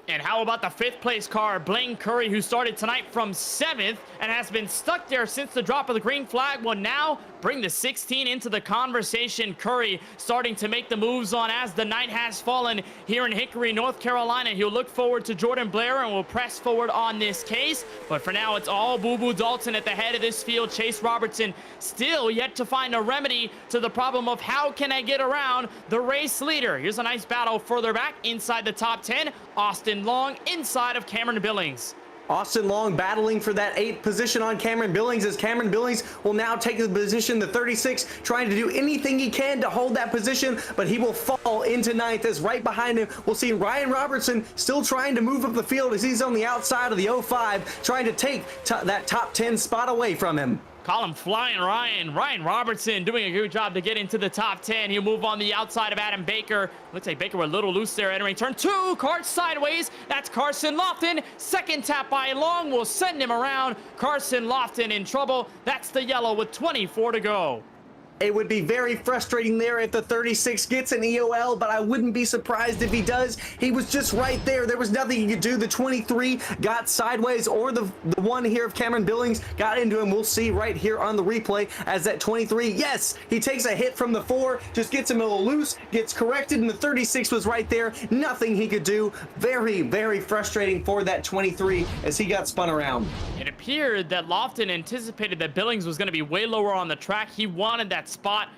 And how about the 5th place car, Blaine Curry, who started tonight from 7th and has been stuck there since the drop of the green flag. Will now bring the 16 into the conversation. Curry starting to make the moves on as the night has fallen here in Hickory, North Carolina. He'll look forward to Jordan Blair and will press forward on this case. But for now, it's all Boo Boo Dalton at the head of this field. Chase Robertson still yet to find a remedy to the problem of how can I get around the race leader. Here's a nice battle further back inside the top 10. Austin Long inside of Cameron Billings. Austin Long battling for that 8th position on Cameron Billings, as Cameron Billings will now take the position, the 36, trying to do anything he can to hold that position, but he will fall into 9th, as right behind him we'll see Ryan Robertson still trying to move up the field as he's on the outside of the 05, trying to take that top 10 spot away from him. Call him Flying Ryan. Ryan Robertson doing a good job to get into the top 10. He'll move on the outside of Adam Baker. Looks like Baker were a little loose there entering turn 2. Cart sideways. That's Carson Lofton. Second tap by Long will send him around. Carson Lofton in trouble. That's the yellow with 24 to go. It would be very frustrating there if the 36 gets an EOL, but I wouldn't be surprised if he does. He was just right there. There was nothing he could do. The 23 got sideways, or the one here of Cameron Billings got into him. We'll see right here on the replay as that 23, yes, he takes a hit from the 4, just gets him a little loose, gets corrected, and the 36 was right there. Nothing he could do. Very, very frustrating for that 23 as he got spun around. It appeared that Lofton anticipated that Billings was going to be way lower on the track. He wanted that spot.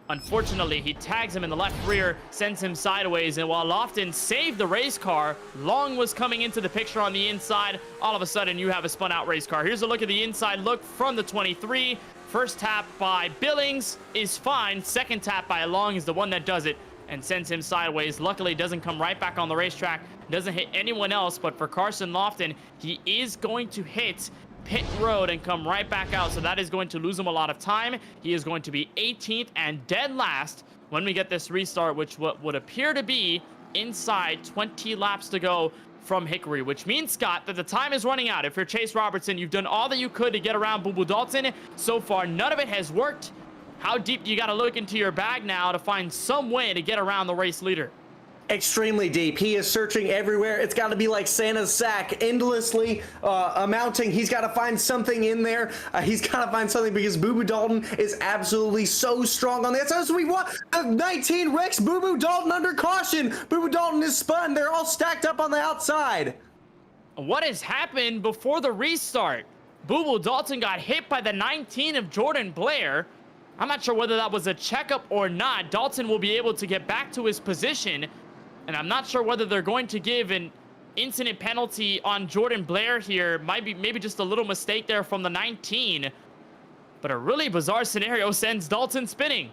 Unfortunately, he tags him in the left rear, sends him sideways, and while Lofton saved the race car, Long was coming into the picture on the inside. All of a sudden, you have a spun out race car. Here's a look at the inside look from the 23. First tap by Billings is fine. Second tap by Long is the one that does it and sends him sideways. Luckily, doesn't come right back on the racetrack, doesn't hit anyone else, but for Carson Lofton, he is going to hit pit road and come right back out, so that is going to lose him a lot of time. He is going to be 18th and dead last when we get this restart, which would appear to be inside 20 laps to go from Hickory, which means, Scott, that the time is running out. If you're Chase Robertson, you've done all that you could to get around Boo Boo Dalton. So far, none of it has worked. How deep do you got to look into your bag now to find some way to get around the race leader? Extremely deep. He is searching everywhere. It's got to be like Santa's sack, endlessly amounting. He's got to find something in there. He's got to find something because Boo Boo Dalton is absolutely so strong on the outside. So we want 19 Rex Boo Boo Dalton under caution. Boo Boo Dalton is spun. They're all stacked up on the outside. What has happened before the restart? Boo Boo Dalton got hit by the 19 of Jordan Blair. I'm not sure whether that was a checkup or not. Dalton will be able to get back to his position. And I'm not sure whether they're going to give an incident penalty on Jordan Blair here. Maybe just a little mistake there from the 19. But a really bizarre scenario sends Dalton spinning.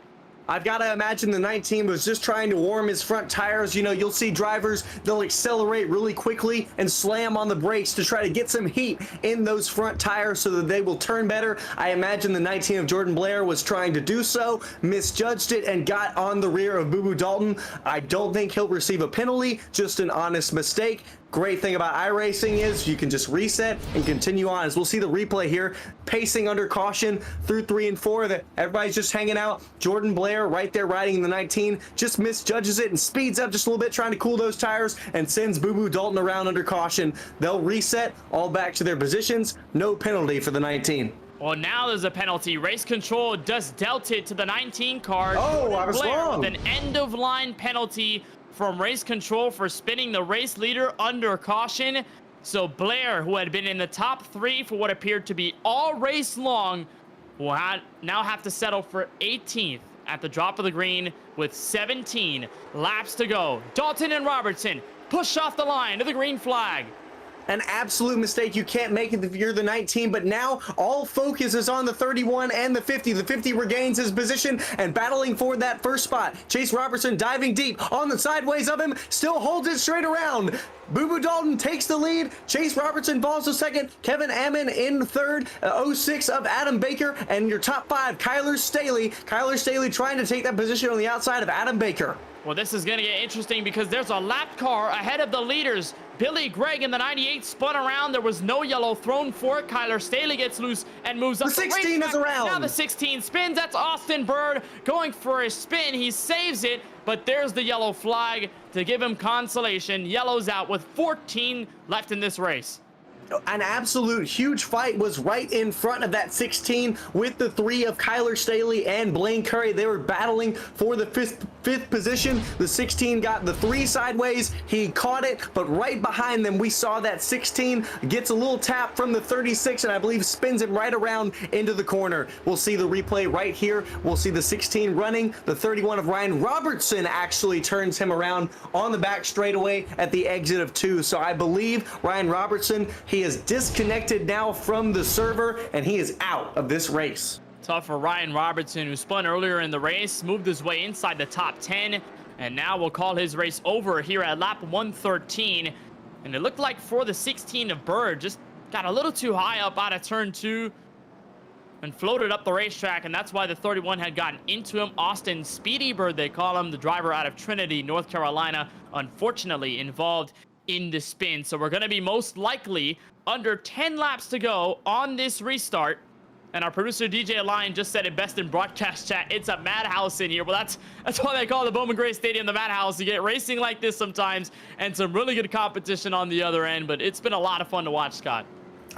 I've got to imagine the 19 was just trying to warm his front tires. You know, you'll see drivers, they'll accelerate really quickly and slam on the brakes to try to get some heat in those front tires so that they will turn better. I imagine the 19 of Jordan Blair was trying to do so, misjudged it, and got on the rear of Boo Boo Dalton. I don't think he'll receive a penalty, just an honest mistake. Great thing about iRacing is you can just reset and continue on. As we'll see the replay here, pacing under caution through 3 and 4. That everybody's just hanging out. Jordan Blair right there riding the 19 just misjudges it and speeds up just a little bit, trying to cool those tires, and sends Boo Boo Dalton around under caution. They'll reset all back to their positions. No penalty for the 19. Well, now there's a penalty. Race control just dealt it to the 19 car. Oh, I was wrong. With an end-of-line penalty from race control for spinning the race leader under caution. So Blair, who had been in the top 3 for what appeared to be all race long, will now have to settle for 18th at the drop of the green with 17 laps to go. Dalton and Robertson push off the line to the green flag. An absolute mistake. You can't make it if you're the 19, but now all focus is on the 31 and the 50. The 50 regains his position and battling for that first spot. Chase Robertson diving deep on the sideways of him, still holds it straight around. Boo Boo Dalton takes the lead. Chase Robertson falls to second. Kevin Ammon in third. 06 of Adam Baker. And your top 5, Kyler Staley. Kyler Staley trying to take that position on the outside of Adam Baker. Well, this is going to get interesting because there's a lap car ahead of the leaders. Billy Gregg in the 98 spun around. There was no yellow thrown for it. Kyler Staley gets loose and moves up. The 16 is around. Now the 16 spins. That's Austin Bird going for a spin. He saves it. but there's the yellow flag to give him consolation. Yellow's out with 14 left in this race. An absolute huge fight was right in front of that 16 with the 3 of Kyler Staley and Blaine Curry. They were battling for the fifth position. The 16 got the 3 sideways. He caught it, but right behind them, we saw that 16 gets a little tap from the 36, and I believe spins it right around into the corner. We'll see the replay right here. We'll see the 16 running. The 31 of Ryan Robertson actually turns him around on the back straightaway at the exit of 2. So I believe Ryan Robertson, he is disconnected now from the server, and he is out of this race. Tough for Ryan Robertson, who spun earlier in the race, moved his way inside the top 10, and now we'll call his race over here at lap 113. And it looked like for the 16 of Bird, just got a little too high up out of turn 2 and floated up the racetrack, and that's why the 31 had gotten into him. Austin Speedy Bird, they call him, the driver out of Trinity, North Carolina, unfortunately involved in the spin. So we're going to be most likely under 10 laps to go on this restart. And our producer DJ Lion just said it best in broadcast chat. It's a madhouse in here. Well, that's why they call the Bowman Gray Stadium the madhouse. You get racing like this sometimes, and some really good competition on the other end. But it's been a lot of fun to watch, Scott.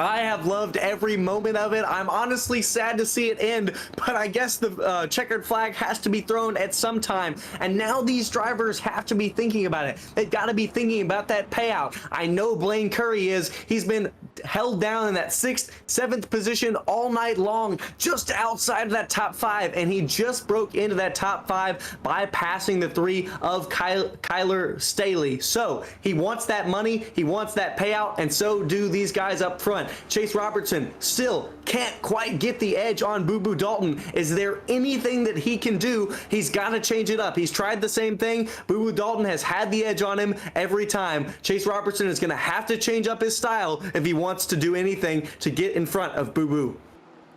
I have loved every moment of it. I'm honestly sad to see it end, but I guess the checkered flag has to be thrown at some time. And now these drivers have to be thinking about it. They've got to be thinking about that payout. I know Blaine Curry is. He's been held down in that 6th, 7th position all night long, just outside of that top 5, and he just broke into that top 5 by passing the 3 of Kyler Staley. So he wants that money, he wants that payout, and so do these guys up front. Chase Robertson still can't quite get the edge on Boo Boo Dalton. Is there anything that he can do? He's got to change it up. He's tried the same thing. Boo Boo Dalton has had the edge on him every time. Chase Robertson is going to have to change up his style if he wants to do anything to get in front of Boo Boo.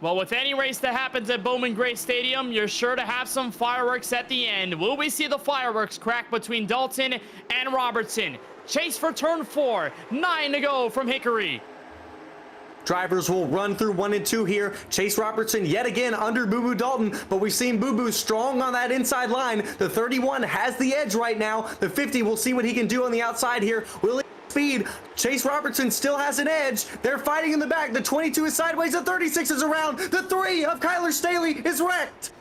Well, with any race that happens at Bowman Gray Stadium, you're sure to have some fireworks at the end. Will we see the fireworks crack between Dalton and Robertson? Chase for turn 4, 9 to go from Hickory. Drivers will run through 1 and 2 here. Chase Robertson yet again under Boo Boo Dalton, but we've seen Boo Boo strong on that inside line. The 31 has the edge right now. The 50, we'll see what he can do on the outside here. Will he speed? Chase Robertson still has an edge. They're fighting in the back. The 22 is sideways. The 36 is around. The 3 of Kyler Staley is wrecked.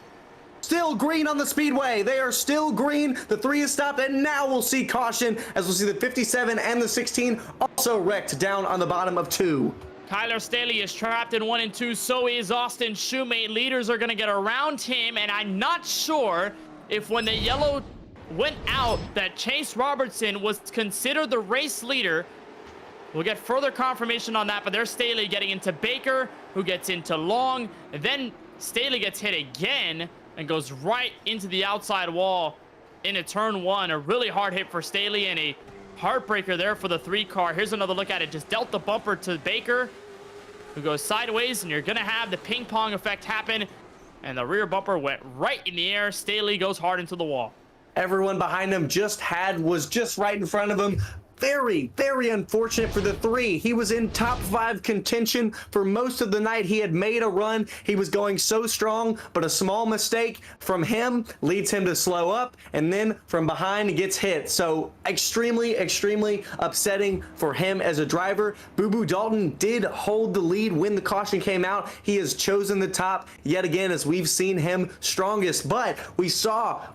Still green on the speedway. They are still green. The 3 is stopped, and now we'll see caution as we'll see the 57 and the 16 also wrecked down on the bottom of 2. Kyler Staley is trapped in 1 and 2. So is Austin Shoemate. Leaders are going to get around him, and I'm not sure if when the yellow went out that Chase Robertson was considered the race leader. We'll get further confirmation on that, but there's Staley getting into Baker, who gets into Long, and then Staley gets hit again and goes right into the outside wall into turn 1. A really hard hit for Staley and a heartbreaker there for the 3 car. Here's another look at it. Just dealt the bumper to Baker, who goes sideways, and you're gonna have the ping pong effect happen, and the rear bumper went right in the air. Staley goes hard into the wall. Everyone behind him was just right in front of him. Very, very unfortunate for the 3. He was in top 5 contention for most of the night. He had made a run. He was going so strong, but a small mistake from him leads him to slow up, and then from behind he gets hit. So extremely, extremely upsetting for him as a driver. Boo Boo Dalton did hold the lead when the caution came out. He has chosen the top yet again as we've seen him strongest, but we saw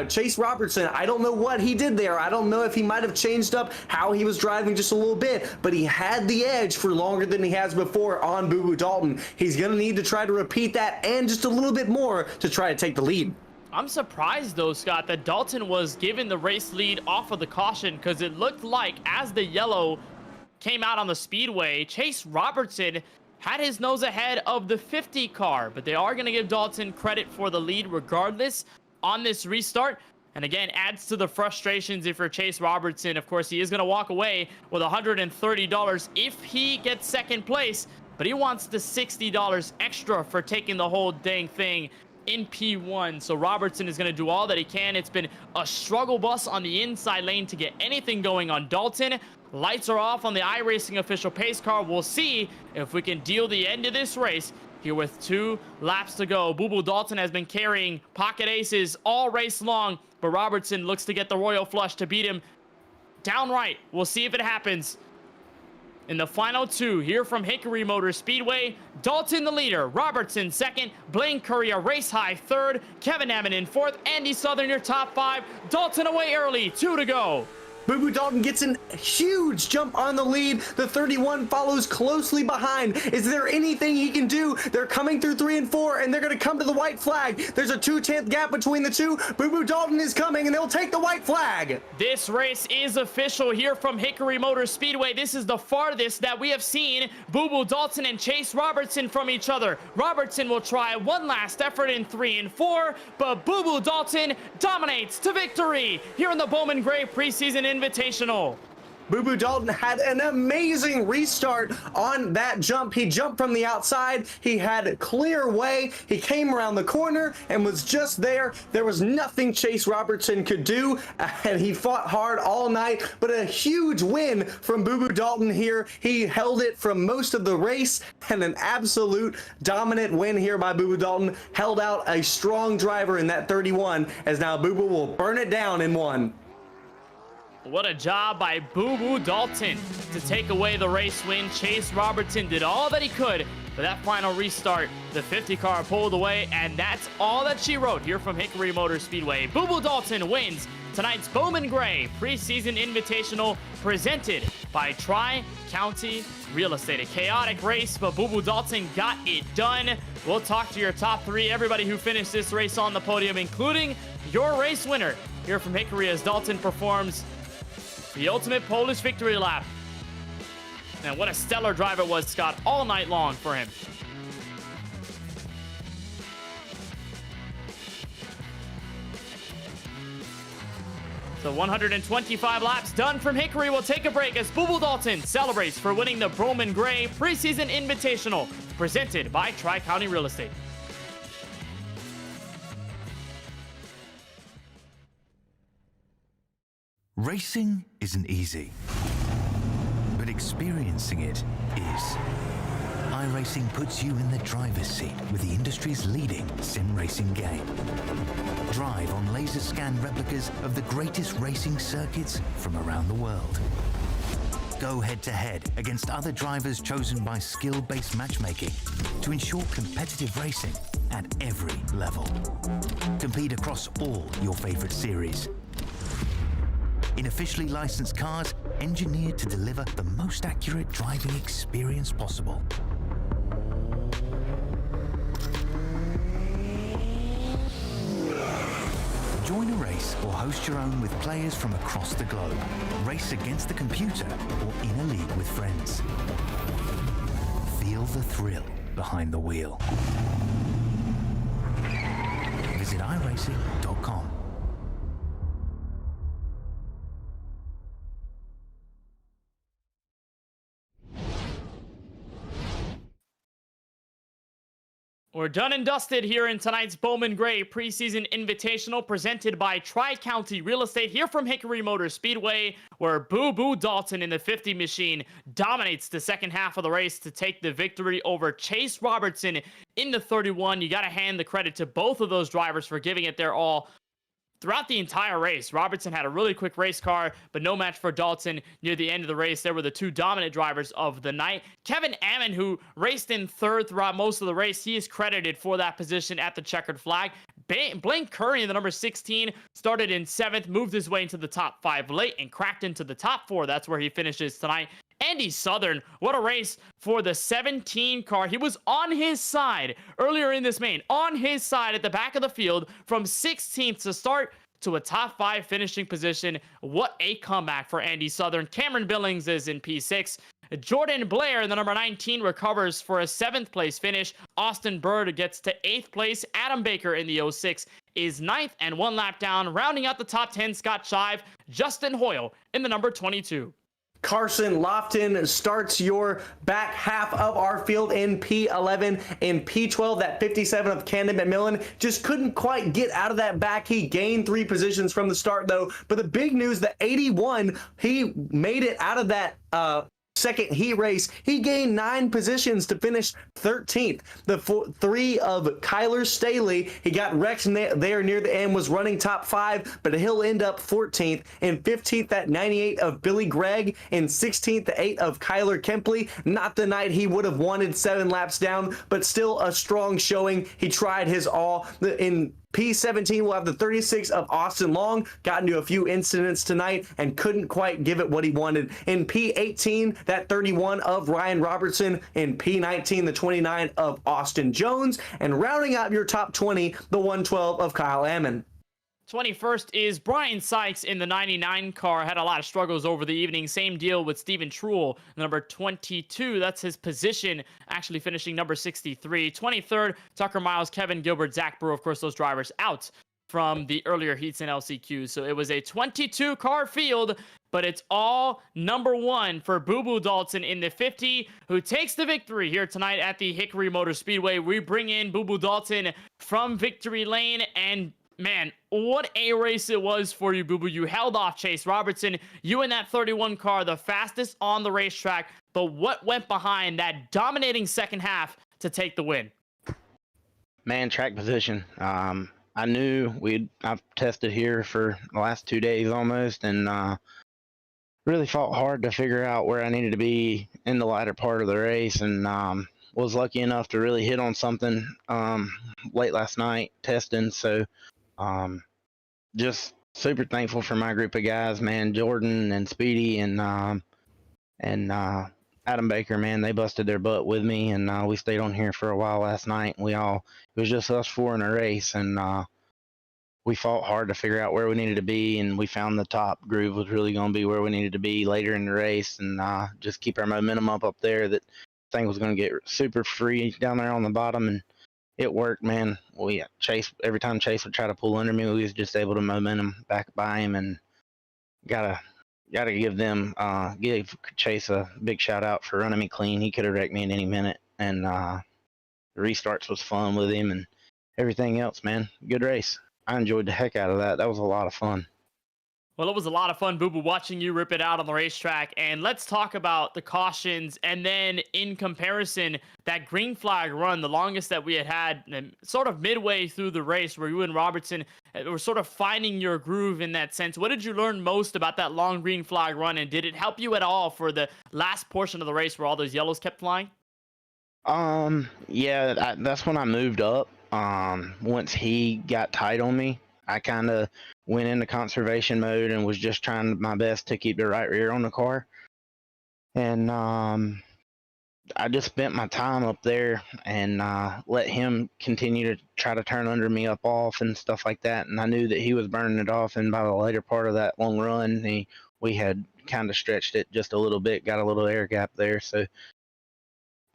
Chase Robertson. I don't know what he did there. I don't know if he might have changed up how he was driving just a little bit, but he had the edge for longer than he has before on Boo Boo Dalton. He's going to need to try to repeat that and just a little bit more to try to take the lead. I'm surprised though, Scott, that Dalton was given the race lead off of the caution, because it looked like as the yellow came out on the speedway, Chase Robertson had his nose ahead of the 50 car, but they are going to give Dalton credit for the lead regardless on this restart. And again, adds to the frustrations if you're Chase Robertson. Of course, he is going to walk away with $130 if he gets second place, but he wants the $60 extra for taking the whole dang thing in P1. So Robertson is going to do all that he can. It's been a struggle bus on the inside lane to get anything going on Dalton. Lights are off on the iRacing official pace car. We'll see if we can deal the end of this race here with 2 laps to go. Boo Boo Dalton has been carrying pocket aces all race long, but Robertson looks to get the royal flush to beat him downright. We'll see if it happens. In the final 2 here from Hickory Motor Speedway, Dalton the leader, Robertson second, Blaine Curry a race high third, Kevin Ammon in fourth, Andy Southern your top 5, Dalton away early, 2 to go. Boo Boo Dalton gets a huge jump on the lead. The 31 follows closely behind. Is there anything he can do? They're coming through 3 and 4, and they're going to come to the white flag. There's a 2/10 gap between the two. Boo Boo Dalton is coming, and they'll take the white flag. This race is official here from Hickory Motor Speedway. This is the farthest that we have seen Boo Boo Dalton and Chase Robertson from each other. Robertson will try one last effort in 3 and 4, but Boo Boo Dalton dominates to victory here in the Bowman Gray Preseason Invitational. Boo Boo Dalton had an amazing restart on that jump. He jumped from the outside. He had clear way. He came around the corner and was just there. There was nothing Chase Robertson could do, and he fought hard all night, but a huge win from Boo Boo Dalton here. He held it from most of the race, and an absolute dominant win here by Boo Boo Dalton. Held out a strong driver in that 31, as now Boo Boo will burn it down in 1. What a job by Boo Boo Dalton to take away the race win. Chase Robertson did all that he could for that final restart. The 50 car pulled away, and that's all that she wrote here from Hickory Motor Speedway. Boo Boo Dalton wins tonight's Bowman Gray Preseason Invitational presented by TriCounty Real Estate. A chaotic race, but Boo Boo Dalton got it done. We'll talk to your top 3, everybody who finished this race on the podium, including your race winner here from Hickory as Dalton performs the ultimate Polish victory lap. And what a stellar drive it was, Scott, all night long for him. So 125 laps done from Hickory. We'll take a break as Boo Boo Dalton celebrates for winning the Bowman Gray Preseason Invitational presented by TriCounty Real Estate. Racing isn't easy, but experiencing it is. iRacing puts you in the driver's seat with the industry's leading sim racing game. Drive on laser scan replicas of the greatest racing circuits from around the world. Go head-to-head against other drivers chosen by skill-based matchmaking to ensure competitive racing at every level. Compete across all your favorite series. In officially licensed cars, engineered to deliver the most accurate driving experience possible. Join a race or host your own with players from across the globe. Race against the computer or in a league with friends. Feel the thrill behind the wheel. Visit iRacing.com. We're done and dusted here in tonight's Bowman Gray Preseason Invitational presented by TriCounty Real Estate here from Hickory Motor Speedway, where Boo Boo Dalton in the 50 machine dominates the second half of the race to take the victory over Chase Robertson in the 31. You got to hand the credit to both of those drivers for giving it their all throughout the entire race. Robertson had a really quick race car, but no match for Dalton near the end of the race. There were the 2 dominant drivers of the night. Kevin Ammon, who raced in 3rd throughout most of the race, he is credited for that position at the checkered flag. Blaine Curry in the number 16 started in 7th, moved his way into the top 5 late, and cracked into the top 4. That's where he finishes tonight. Andy Southern, what a race for the 17 car. He was on his side earlier in this main, on his side at the back of the field from 16th to start to a top 5 finishing position. What a comeback for Andy Southern. Cameron Billings is in P6. Jordan Blair in the number 19 recovers for a 7th place finish. Austin Bird gets to 8th place. Adam Baker in the 06 is 9th and 1 lap down. Rounding out the top 10, Scott Shive, Justin Hoyle in the number 22. Carson Lofton starts your back half of our field in P11. In P12, that 57 of Camden McMillan just couldn't quite get out of that back. He gained 3 positions from the start, though. But the big news, the 81, he made it out of that second heat race, he gained 9 positions to finish 13th. The 3 of Kyler Staley, he got wrecked there near the end, was running top 5, but he'll end up 14th. And 15th at 98 of Billy Gregg, and 16th at 8 of Kyler Kempley. Not the night he would have wanted, 7 laps down, but still a strong showing. He tried his all. In P17, we'll have the 36 of Austin Long. Got into a few incidents tonight and couldn't quite give it what he wanted. In P18, that 31 of Ryan Robertson. In P19, the 29 of Austin Jones. And rounding out your top 20, the 112 of Kyle Ammon. 21st is Brian Sykes in the 99 car. Had a lot of struggles over the evening. Same deal with Steven Truel, number 22. That's his position, actually finishing number 63. 23rd, Tucker Miles, Kevin Gilbert, Zach Brewer. Of course, those drivers out from the earlier heats in LCQ. So it was a 22-car field, but it's all number 1 for Boo Boo Dalton in the 50, who takes the victory here tonight at the Hickory Motor Speedway. We bring in Boo Boo Dalton from victory lane, and man, what a race it was for you, Boo Boo. You held off Chase Robertson. You in that 31 car, the fastest on the racetrack. But what went behind that dominating second half to take the win? Man, track position. I knew I've tested here for the last 2 days almost, and really fought hard to figure out where I needed to be in the latter part of the race, and was lucky enough to really hit on something late last night testing. So just super thankful for my group of guys, man. Jordan and Speedy and Adam Baker, man, they busted their butt with me, and we stayed on here for a while last night. It was just us 4 in a race, and we fought hard to figure out where we needed to be, and we found the top groove was really going to be where we needed to be later in the race, and just keep our momentum up there. That thing was going to get super free down there on the bottom, and it worked, man. Every time Chase would try to pull under me, we was just able to momentum back by him, and gotta give Chase a big shout out for running me clean. He could have wrecked me in any minute, and the restarts was fun with him and everything else, man. Good race. I enjoyed the heck out of that. That was a lot of fun. Well, it was a lot of fun, Boo Boo, watching you rip it out on the racetrack. And let's talk about the cautions. And then in comparison, that green flag run, the longest that we had sort of midway through the race, where you and Robertson were sort of finding your groove in that sense. What did you learn most about that long green flag run? And did it help you at all for the last portion of the race where all those yellows kept flying? Yeah, that's when I moved up. Once he got tight on me, I kind of went into conservation mode and was just trying my best to keep the right rear on the car. And I just spent my time up there and let him continue to try to turn under me up off and stuff like that. And I knew that he was burning it off. And by the later part of that long run, we had kind of stretched it just a little bit, got a little air gap there. So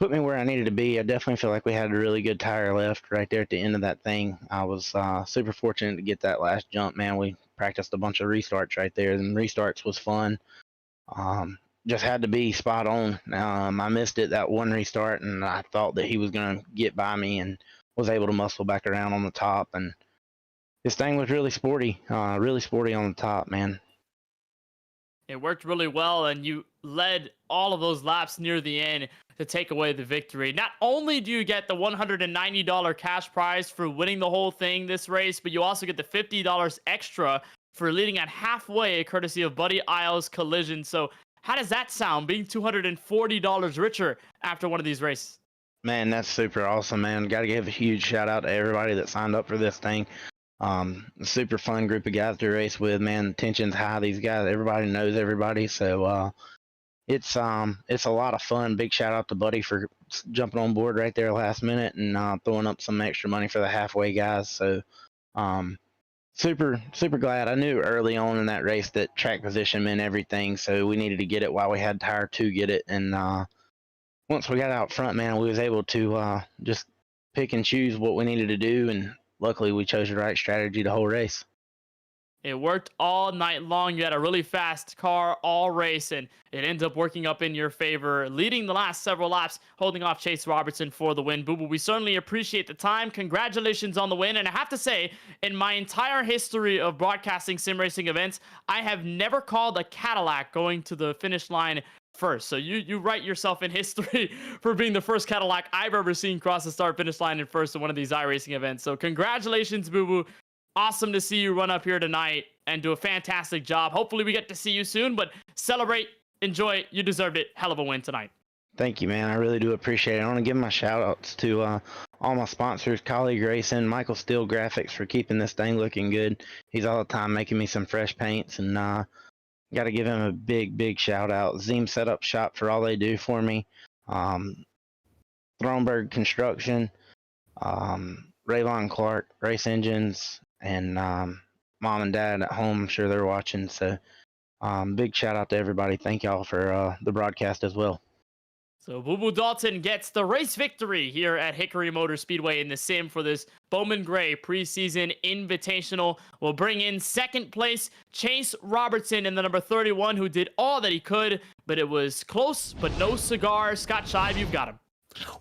put me where I needed to be. I definitely feel like we had a really good tire left right there at the end of that thing. I was super fortunate to get that last jump, man. We practiced a bunch of restarts right there, and restarts was fun. Just had to be spot on. I missed it that one restart, and I thought that he was going to get by me, and was able to muscle back around on the top. And this thing was really sporty on the top, man. It worked really well, and you led all of those laps near the end to take away the victory. Not only do you get the $190 cash prize for winning the whole thing this race, but you also get the $50 extra for leading at halfway, courtesy of Buddy Isles Collision. So how does that sound, being $240 richer after one of these races? Man, that's super awesome, man. Got to give a huge shout out to everybody that signed up for this thing. Super fun group of guys to race with, man. The tension's high. These guys, everybody knows everybody, so it's a lot of fun. Big shout out to Buddy for jumping on board right there last minute and throwing up some extra money for the halfway guys. So super glad. I knew early on in that race that track position meant everything, so we needed to get it while we had tire to get it. And once we got out front, man, we was able to just pick and choose what we needed to do, and luckily we chose the right strategy the whole race. It worked all night long. You had a really fast car all race, and it ends up working up in your favor, leading the last several laps, holding off Chase Robertson for the win. Boo Boo, we certainly appreciate the time. Congratulations on the win. And I have to say, in my entire history of broadcasting sim racing events, I have never called a Cadillac going to the finish line first. So you write yourself in history for being the first Cadillac I've ever seen cross the start finish line in first in one of these iRacing events. So congratulations, Boo Boo. Awesome to see you run up here tonight and do a fantastic job. Hopefully we get to see you soon, but celebrate, enjoy. You deserved it. Hell of a win tonight. Thank you, man. I really do appreciate it. I want to give my shout outs to all my sponsors, Colleague Racing, Michael Steele Graphics for keeping this thing looking good. He's all the time making me some fresh paints, and got to give him a big shout out. Zeem Setup Shop for all they do for me. Thronberg Construction, Raylon Clark Race Engines, and mom and dad at home. I'm sure they're watching. So big shout out to everybody. Thank y'all for the broadcast as well. So Boo Boo Dalton gets the race victory here at Hickory Motor Speedway in the sim for this Bowman Gray Preseason Invitational. We'll bring in second place Chase Robertson in the number 31, who did all that he could, but it was close, but no cigar. Scott Shive, you've got him.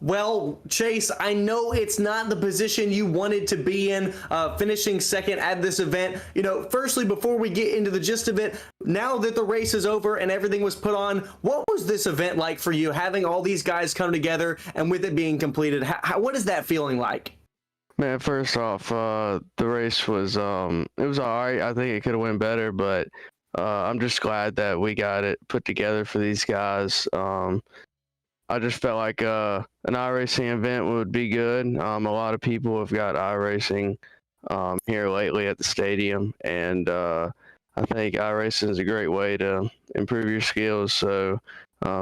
Well, Chase, I know it's not the position you wanted to be in, finishing second at this event. You know, firstly, before we get into the gist of it, now that the race is over and everything was put on, what was this event like for you, having all these guys come together and with it being completed? What is that feeling like? Man, first off, the race was, it was all right. I think it could have went better, but I'm just glad that we got it put together for these guys. I just felt like an iRacing event would be good. A lot of people have got iRacing here lately at the stadium, and I think iRacing is a great way to improve your skills. So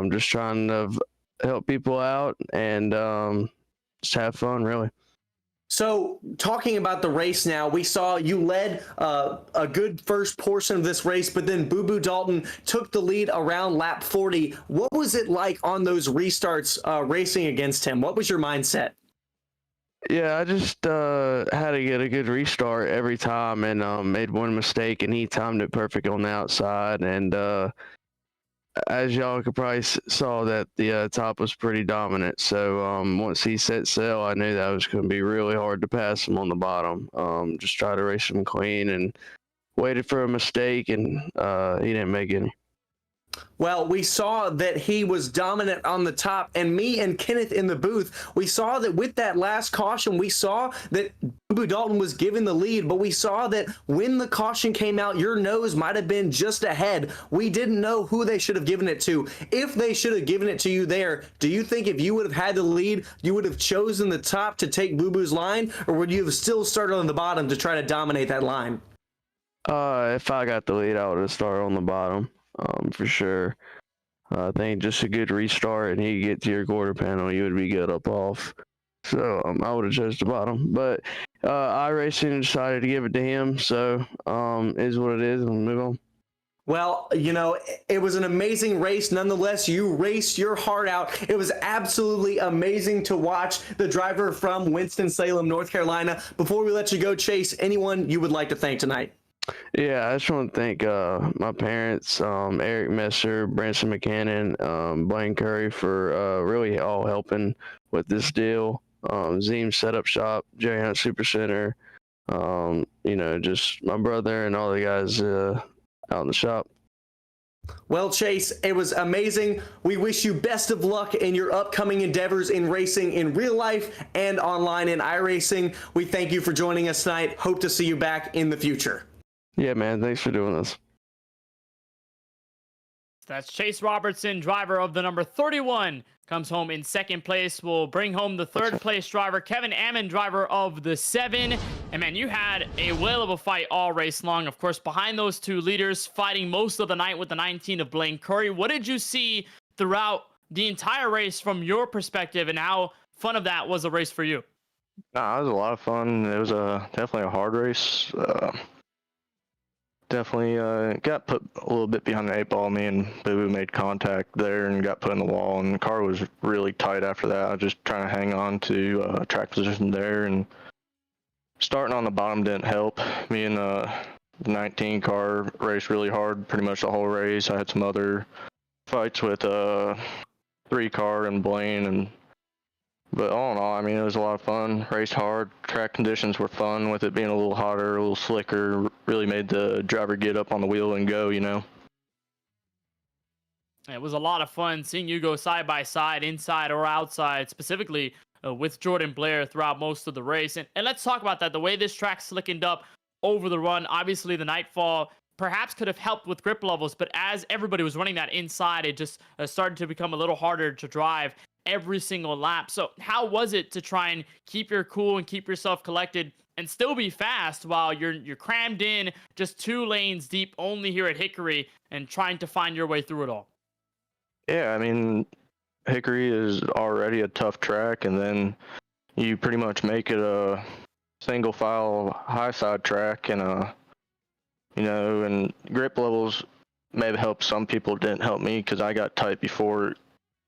just trying to help people out and just have fun, really. So talking about the race now, we saw you led a good first portion of this race, but then Boo Boo Dalton took the lead around lap 40. What was it like on those restarts racing against him? What was your mindset? Yeah, I just had to get a good restart every time and made one mistake, and he timed it perfect on the outside. And as y'all could probably saw, that the top was pretty dominant. So once he set sail, I knew that was going to be really hard to pass him on the bottom. Just try to race him clean and waited for a mistake, and he didn't make any. Well, we saw that he was dominant on the top, and me and Kenneth in the booth, we saw that with that last caution, we saw that Boo Boo Dalton was given the lead, but we saw that when the caution came out, your nose might have been just ahead. We didn't know who they should have given it to. If they should have given it to you there, do you think if you would have had the lead, you would have chosen the top to take Boo Boo's line, or would you have still started on the bottom to try to dominate that line? If I got the lead, I would have started on the bottom. For sure. I think just a good restart and he get to your quarter panel, you would be good up off. So I would have chose the bottom, but iRacing decided to give it to him. So is what it is, and we'll move on. Well, you know, it was an amazing race. Nonetheless, you raced your heart out. It was absolutely amazing to watch. The driver from Winston-Salem, North Carolina. Before we let you go, Chase, anyone you would like to thank tonight? Yeah, I just want to thank my parents, Eric Messer, Branson McCannon, Blaine Curry for really all helping with this deal. Zeem Setup Shop, J Hunt Super Center, you know, just my brother and all the guys out in the shop. Well, Chase, it was amazing. We wish you best of luck in your upcoming endeavors in racing in real life and online in iRacing. We thank you for joining us tonight. Hope to see you back in the future. Yeah, man. Thanks for doing this. That's Chase Robertson, driver of the number 31, comes home in second place. We'll bring home the third place driver, Kevin Ammon, driver of the 7. And man, you had a whale of a fight all race long. Of course, behind those two leaders, fighting most of the night with the 19 of Blaine Curry. What did you see throughout the entire race from your perspective, and how fun of that was the race for you? Nah, it was a lot of fun. It was definitely a hard race. Definitely got put a little bit behind the 8 ball. Me and Boo Boo made contact there and got put in the wall, and the car was really tight after that. I was just trying to hang on to track position there, and starting on the bottom didn't help. Me and the 19 car raced really hard pretty much the whole race. I had some other fights with 3 car and Blaine, but all in all, I mean, it was a lot of fun. Raced hard. Track conditions were fun with it being a little hotter, a little slicker. Really made the driver get up on the wheel and go, you know. It was a lot of fun seeing you go side by side, inside or outside, specifically with Jordan Blair throughout most of the race. And let's talk about that. The way this track slickened up over the run, obviously the nightfall perhaps could have helped with grip levels, but as everybody was running that inside, it just started to become a little harder to drive every single lap. So how was it to try and keep your cool and keep yourself collected and still be fast while you're crammed in just 2 lanes deep only here at Hickory and trying to find your way through it all? Yeah, I mean, Hickory is already a tough track, and then you pretty much make it a single file high side track, and and grip levels may have helped some people, didn't help me because I got tight before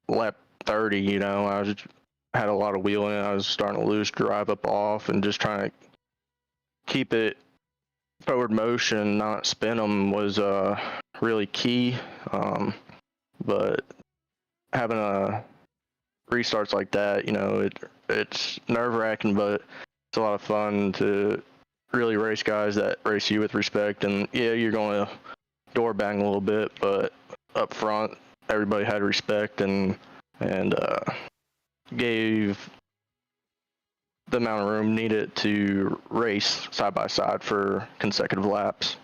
lap 30. Had a lot of wheeling, I was starting to lose drive up off, and just trying to keep it forward motion, not spin them, was really key. But having restarts like that, it's nerve-wracking, but it's a lot of fun to really race guys that race you with respect. And yeah, you're going to door bang a little bit, but up front, everybody had respect and gave the amount of room needed to race side by side for consecutive laps.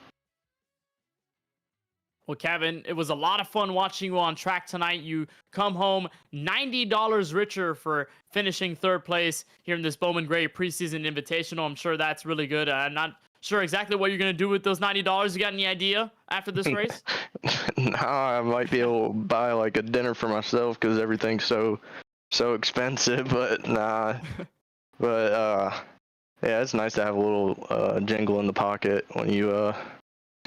Well, Kevin, it was a lot of fun watching you on track tonight. You come home $90 richer for finishing 3rd place here in this Bowman Gray Preseason Invitational. I'm sure that's really good. I'm not sure exactly what you're going to do with those $90. You got any idea after this race? No, I might be able to buy like a dinner for myself because everything's so expensive, but nah. But yeah, it's nice to have a little jingle in the pocket when you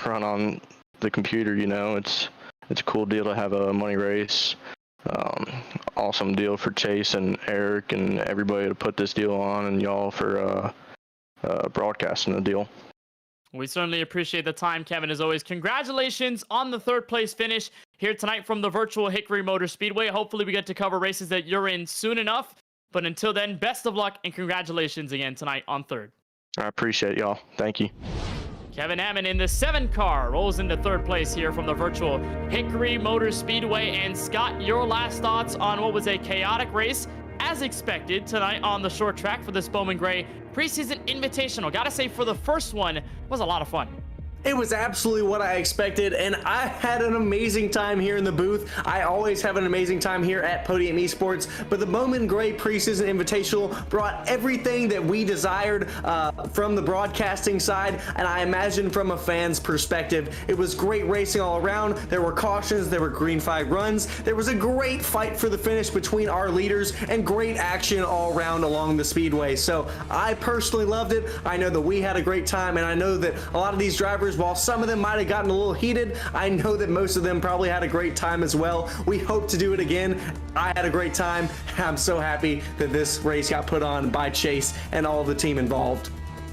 run on the computer. It's a cool deal to have a money race. Awesome deal for Chase and Eric and everybody to put this deal on, and y'all for broadcasting the deal. We certainly appreciate the time, Kevin, as always. Congratulations on the 3rd place finish here tonight from the virtual Hickory Motor Speedway. Hopefully we get to cover races that you're in soon enough. But until then, best of luck and congratulations again tonight on 3rd. I appreciate y'all. Thank you. Kevin Hammond in the 7 car rolls into 3rd place here from the virtual Hickory Motor Speedway. And Scott, your last thoughts on what was a chaotic race, as expected, tonight on the short track for this Bowman Gray Preseason Invitational. Gotta say, for the first one, was a lot of fun. It was absolutely what I expected, and I had an amazing time here in the booth. I always have an amazing time here at Podium Esports, but the Bowman Gray Preseason Invitational brought everything that we desired from the broadcasting side, and I imagine from a fan's perspective. It was great racing all around. There were cautions, there were green flag runs. There was a great fight for the finish between our leaders, and great action all around along the speedway. So I personally loved it. I know that we had a great time, and I know that a lot of these drivers, while some of them might have gotten a little heated, I know that most of them probably had a great time as well. We hope to do it again. I had a great time. I'm so happy that this race got put on by Chase and all of the team involved.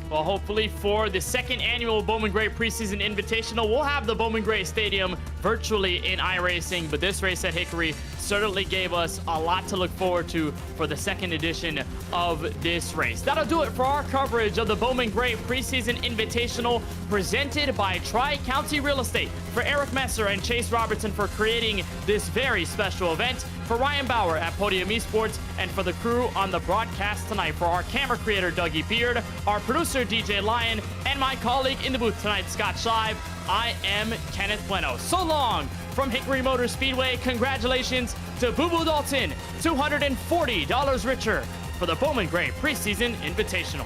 Well, hopefully for the 2nd annual Bowman Gray Preseason Invitational, we'll have the Bowman Gray Stadium virtually in iRacing, but this race at Hickory certainly gave us a lot to look forward to for the 2nd edition of this race. That'll do it for our coverage of the Bowman Gray Preseason Invitational presented by TriCounty Real Estate. For Eric Messer and Chase Robertson for creating this very special event, for Ryan Bauer at Podium Esports, and for the crew on the broadcast tonight, for our camera creator Dougie Beard, our producer DJ Lyon, and my colleague in the booth tonight, Scott Shive, I am Kenneth Bueno. So long from Hickory Motor Speedway. Congratulations to Boo Boo Dalton, $240 richer for the Bowman Gray Preseason Invitational.